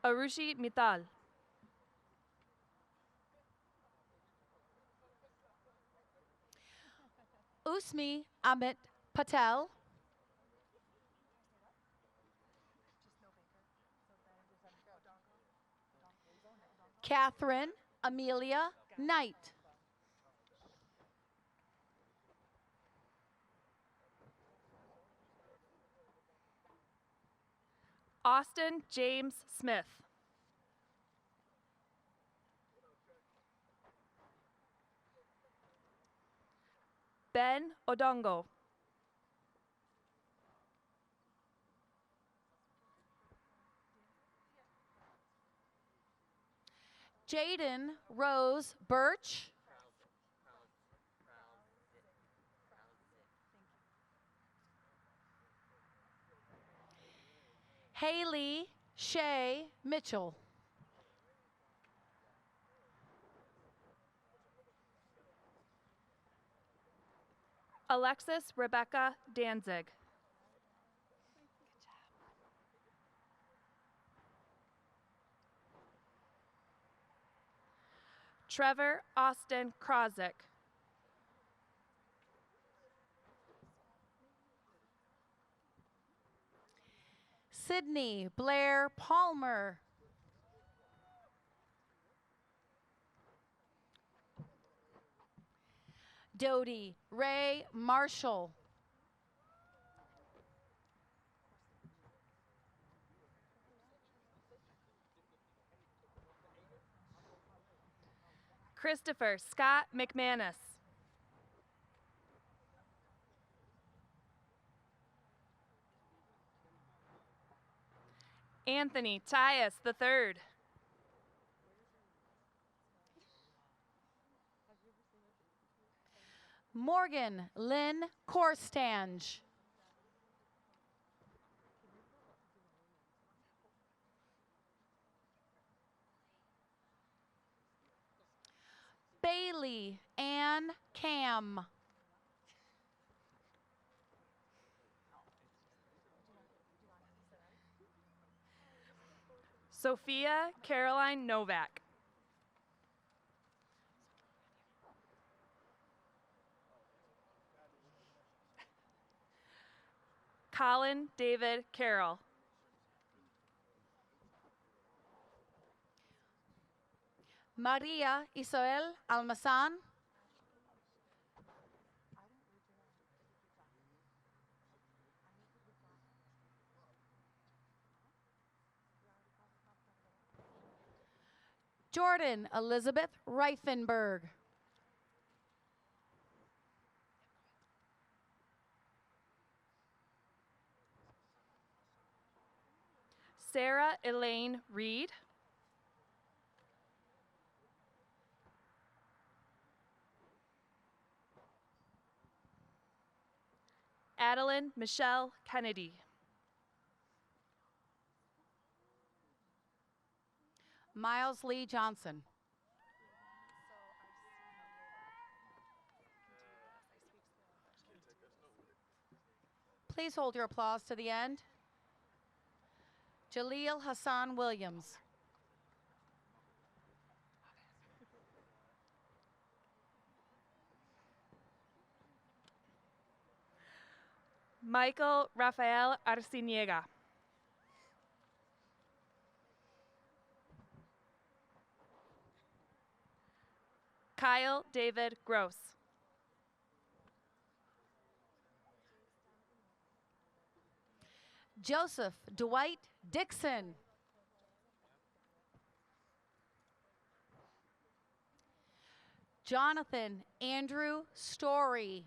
Arushi Mittal. Usmi Amit Patel. Catherine Amelia Knight. Austin James Smith. Ben Odongo. Jaden Rose Birch. Haley Shay Mitchell. Alexis Rebecca Danzig. Trevor Austin Krozik. Sydney Blair Palmer. Dodie Ray Marshall. Christopher Scott McManus. Anthony Tyus III. Morgan Lynn Korstange. Bailey Ann Cam. Sophia Caroline Novak. Colin David Carroll. Maria Isabel Almazan. Jordan Elizabeth Reifenberg. Sarah Elaine Reed. Adeline Michelle Kennedy. Miles Lee Johnson. Please hold your applause to the end. Jaleel Hassan Williams. Michael Rafael Arciniega. Kyle David Gross. Joseph Dwight Dixon. Jonathan Andrew Story.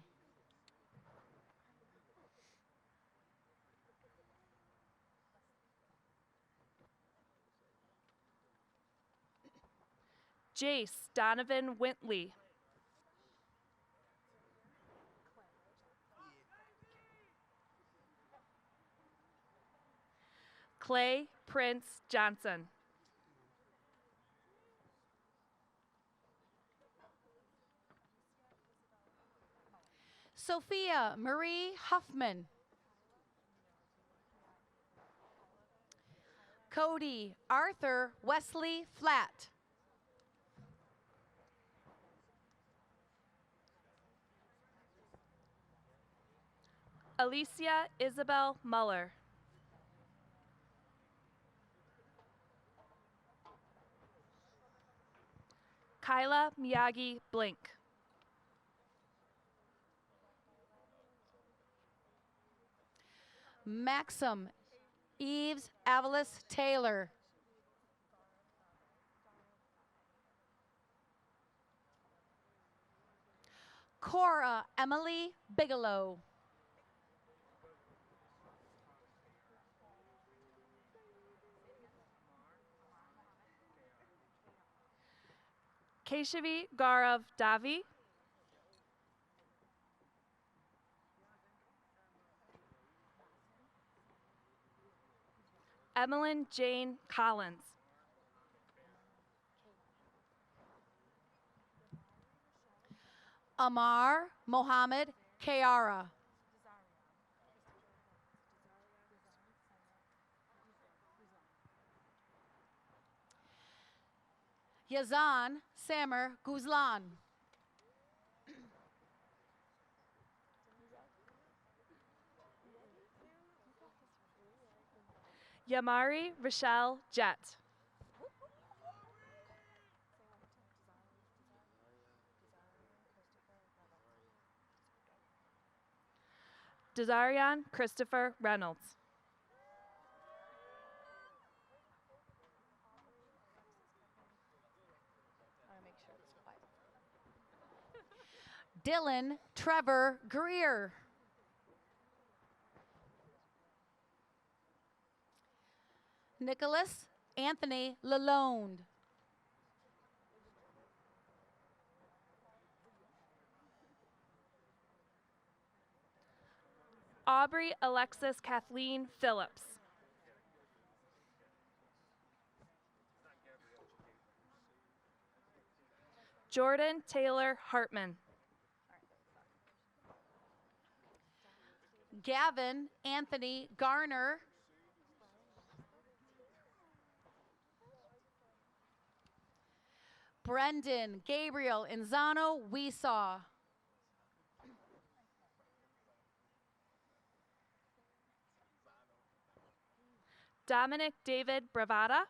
Jace Donovan Wintley. Clay Prince Johnson. Sophia Marie Huffman. Cody Arthur Wesley Flatt. Alicia Isabel Muller. Kyla Miyagi Blink. Maxim Eves Avalis Taylor. Cora Emily Bigelow. Keshavi Gaurav Davi. Emmeline Jane Collins. Amar Mohammed Kayara. Yazan Samer Guzlan. Yamari Rochelle Jett. Desarian Christopher Reynolds. Dylan Trevor Greer. Nicholas Anthony Lalonde. Aubrey Alexis Kathleen Phillips. Jordan Taylor Hartman. Gavin Anthony Garner. Brendan Gabriel Inzano Weesaw. Dominic David Bravata.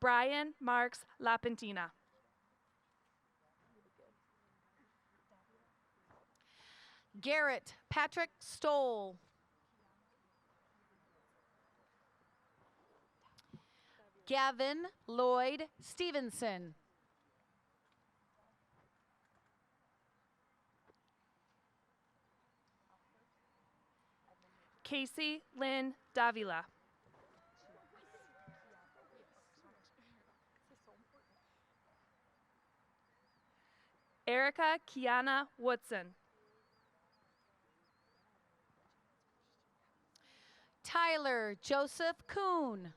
Brian Marks Lapentina. Garrett Patrick Stoll. Gavin Lloyd Stevenson. Casey Lynn Davila. Erica Kiana Woodson. Tyler Joseph Kuhn.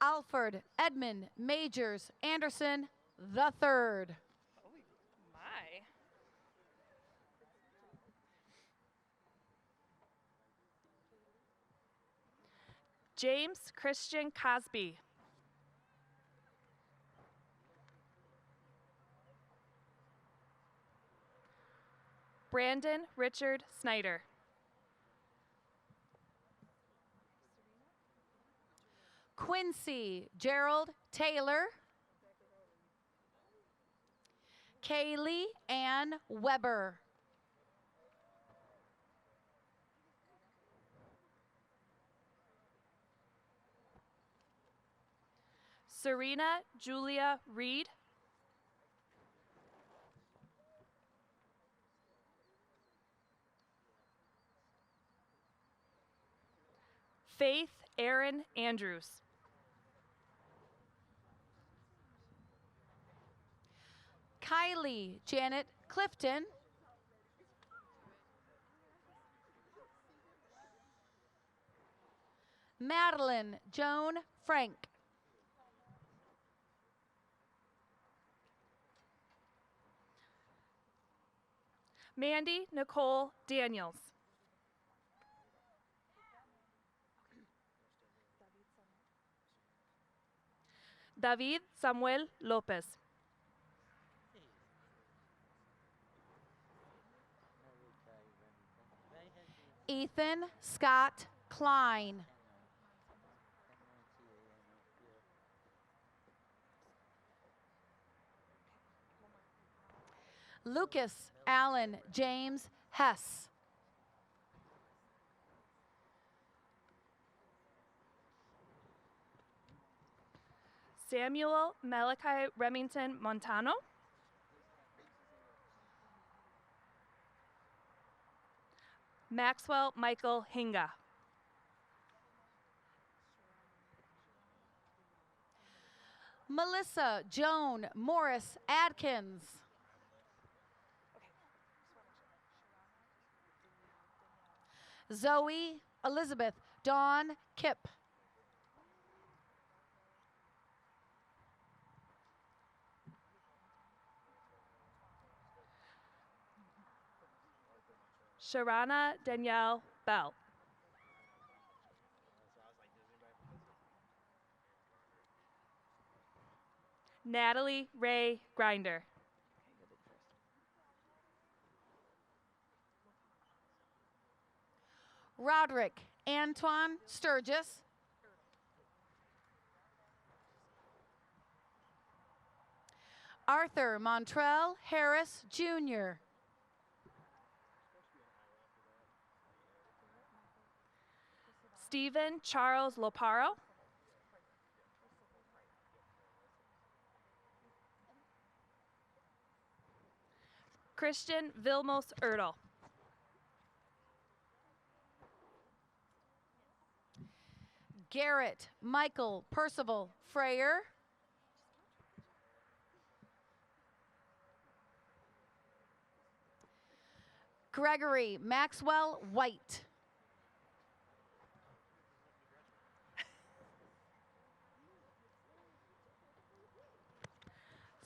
Alfred Edmund Majors Anderson the third. My. James Christian Cosby. Brandon Richard Snyder. Quincy Gerald Taylor. Kaylee Ann Weber. Serena Julia Reed. Faith Aaron Andrews. Kylie Janet Clifton. Madeline Joan Frank. Mandy Nicole Daniels. David Samuel Lopez. Ethan Scott Klein. Lucas Allen James Hess. Samuel Malachi Remington Montano. Maxwell Michael Hinga. Melissa Joan Morris Adkins. Zoe Elizabeth Dawn Kipp. Sharana Danielle Bell. Natalie Ray Grinder. Roderick Antoine Sturgis. Arthur Montrell Harris Jr. Stephen Charles Loparo. Christian Vilmos Ertl. Garrett Michael Percival Freyer. Gregory Maxwell White.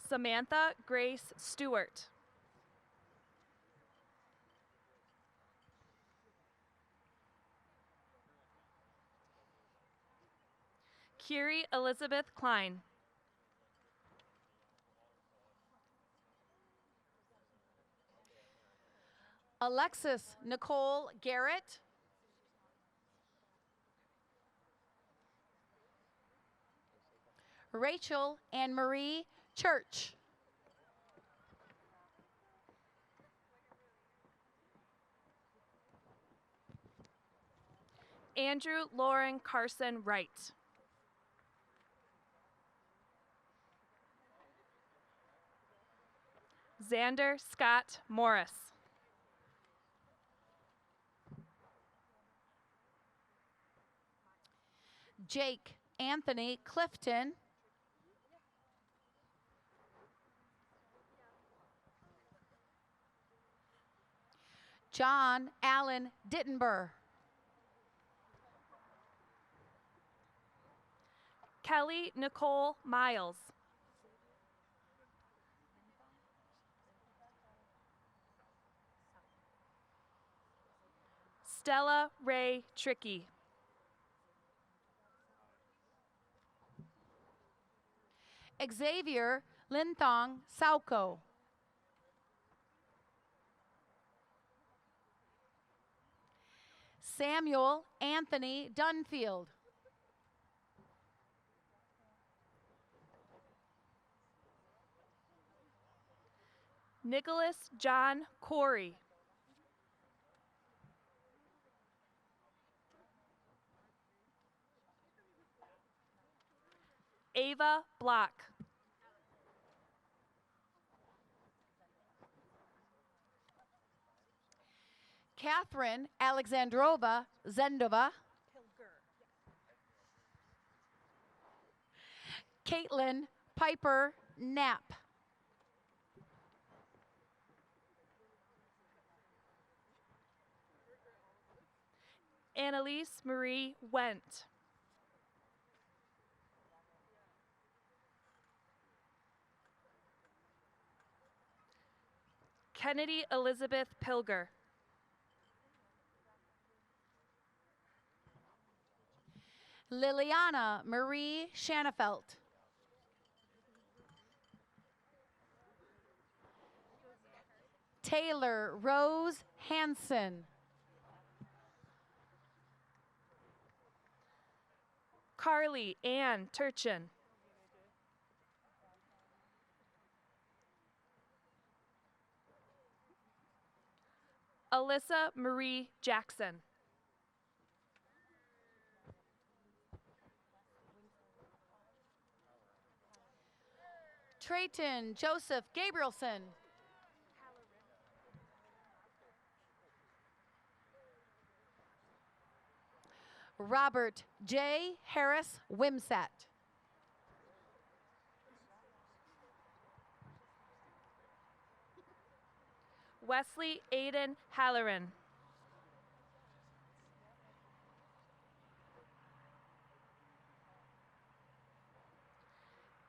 Samantha Grace Stewart. Curie Elizabeth Klein. Alexis Nicole Garrett. Rachel Anne Marie Church. Andrew Lauren Carson Wright. Xander Scott Morris. Jake Anthony Clifton. John Allen Dittenber. Kelly Nicole Miles. Stella Ray Tricky. Xavier Linthong Sauko. Samuel Anthony Dunfield. Nicholas John Corey. Ava Block. Catherine Alexandrova Zendova. Caitlin Piper Knapp. Annalise Marie Went. Kennedy Elizabeth Pilger. Liliana Marie Shanafelt. Taylor Rose Hanson. Carly Ann Turchin. Alyssa Marie Jackson. Trayton Joseph Gabrielson. Robert J. Harris Wimsett. Wesley Aiden Halloran.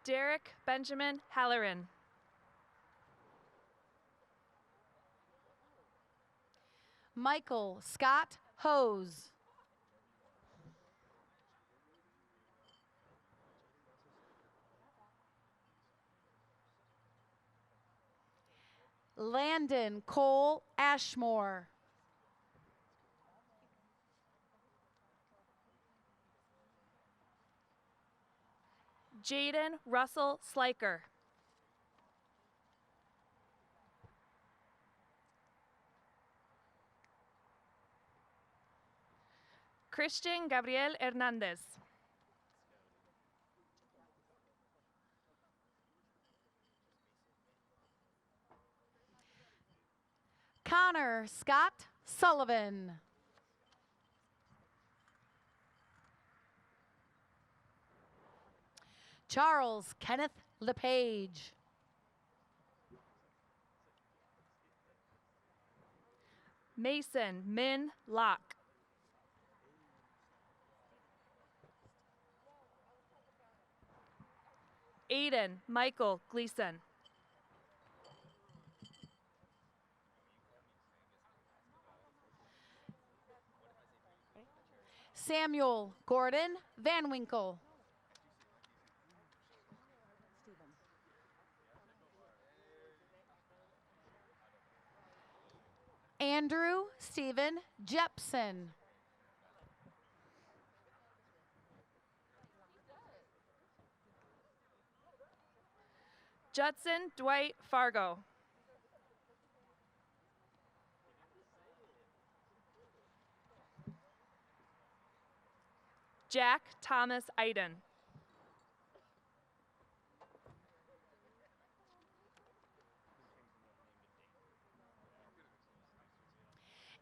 Derek Benjamin Halloran. Michael Scott Hose. Landon Cole Ashmore. Jaden Russell Sliker. Christian Gabriel Hernandez. Connor Scott Sullivan. Charles Kenneth LePage. Mason Min Locke. Aiden Michael Gleason. Samuel Gordon Van Winkle. Andrew Stephen Jepson. Judson Dwight Fargo. Jack Thomas Iden.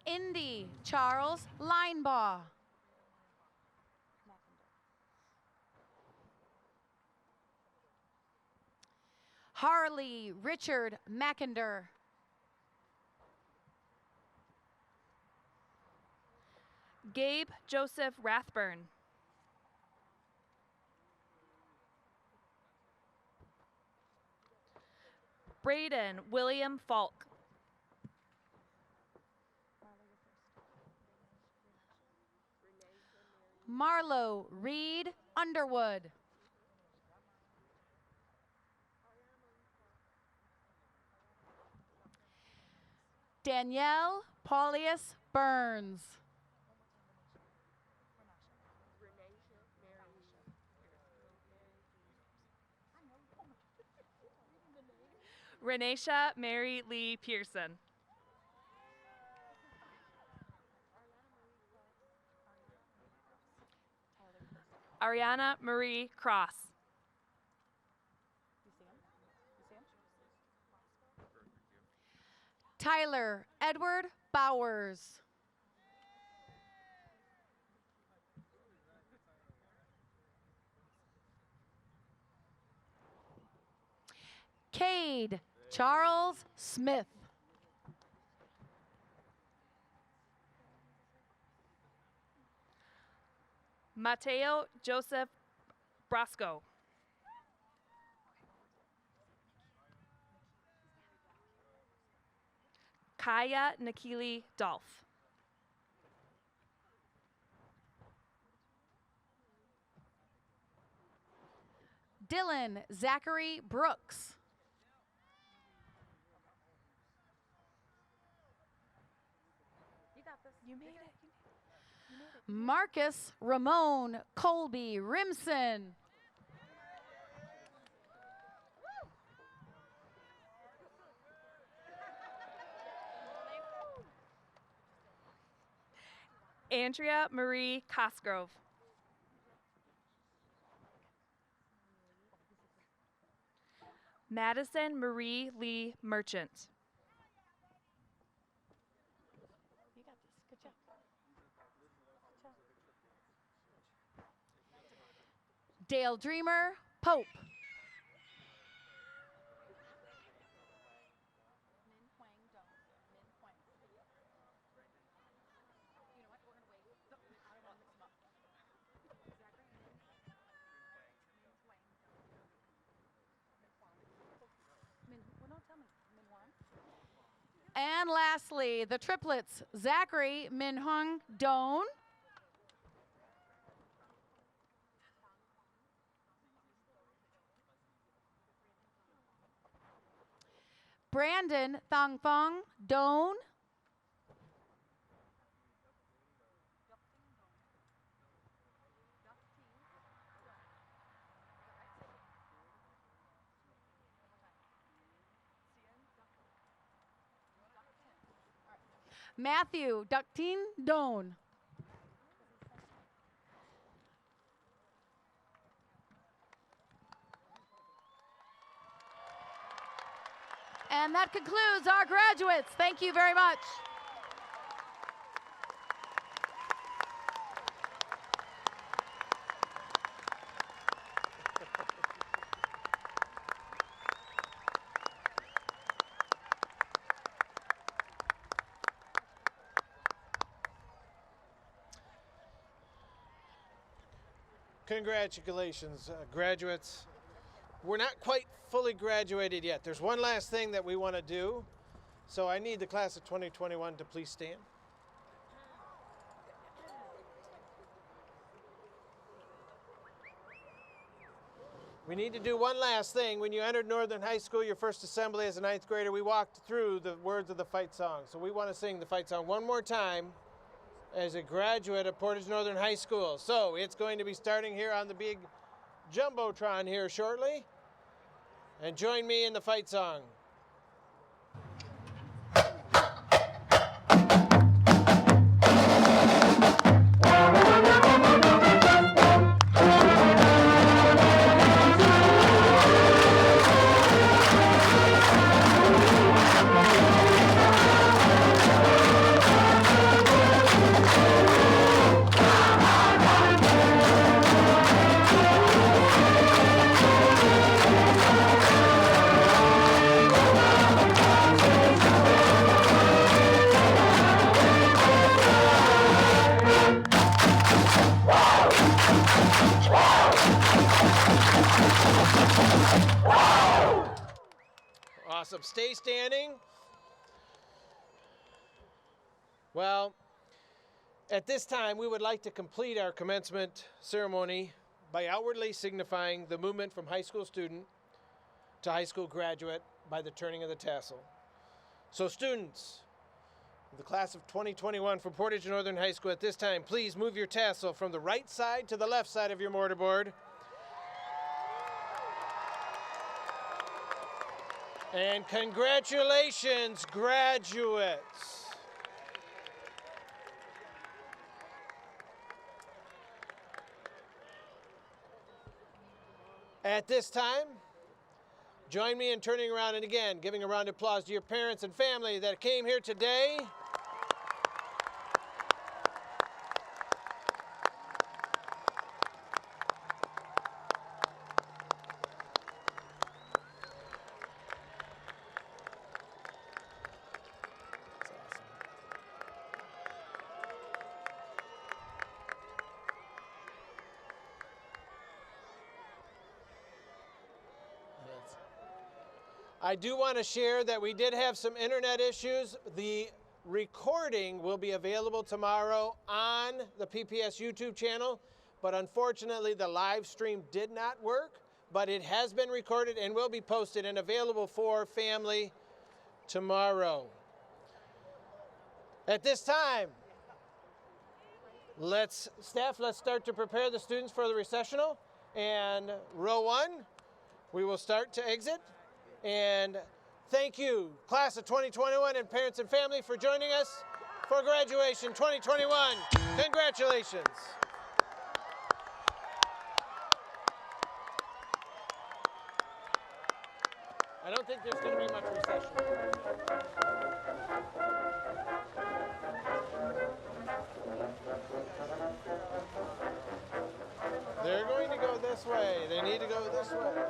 Indy Charles Linebaugh. Harley Richard Mackinder. Gabe Joseph Rathburn. Braden William Falk. Marlo Reed Underwood. Danielle Paulius Burns. Renisha Mary Lee Pearson. Ariana Marie Cross. Tyler Edward Bowers. Cade Charles Smith. Mateo Joseph Brasco. Kaya Nikili Dolph. Dylan Zachary Brooks. You got this. You made it. Marcus Ramon Colby Rimson. Andrea Marie Cosgrove. Madison Marie Lee Merchant. You got this. Good job. Dale Dreamer Pope. And lastly, the triplets, Zachary Minhung Doan. Brandon Thongfong Doan. Matthew Ductine Doan. And that concludes our graduates. Thank you very much. Congratulations, graduates. We're not quite fully graduated yet. There's one last thing that we want to do. So I need the class of 2021 to please stand. We need to do one last thing. When you entered Northern High School, your first assembly as a ninth grader, we walked through the words of the fight song. So we want to sing the fight song one more time as a graduate of Portage Northern High School. So it's going to be starting here on the big Jumbotron here shortly. And join me in the fight song. Awesome. Stay standing. Well, at this time, we would like to complete our commencement ceremony by outwardly signifying the movement from high school student to high school graduate by the turning of the tassel. So students, the class of 2021 from Portage Northern High School, at this time, please move your tassel from the right side to the left side of your mortarboard. And congratulations, graduates. At this time, join me in turning around and again giving a round of applause to your parents and family that came here today. I do want to share that we did have some internet issues. The recording will be available tomorrow on the PPS YouTube channel, but unfortunately the live stream did not work, but it has been recorded and will be posted and available for family tomorrow. At this time, Let's start to prepare the students for the recessional. And row 1, we will start to exit. And thank you, class of 2021 and parents and family, for joining us for graduation 2021. Congratulations. I don't think there's going to be much recession. They're going to go this way. They need to go this way.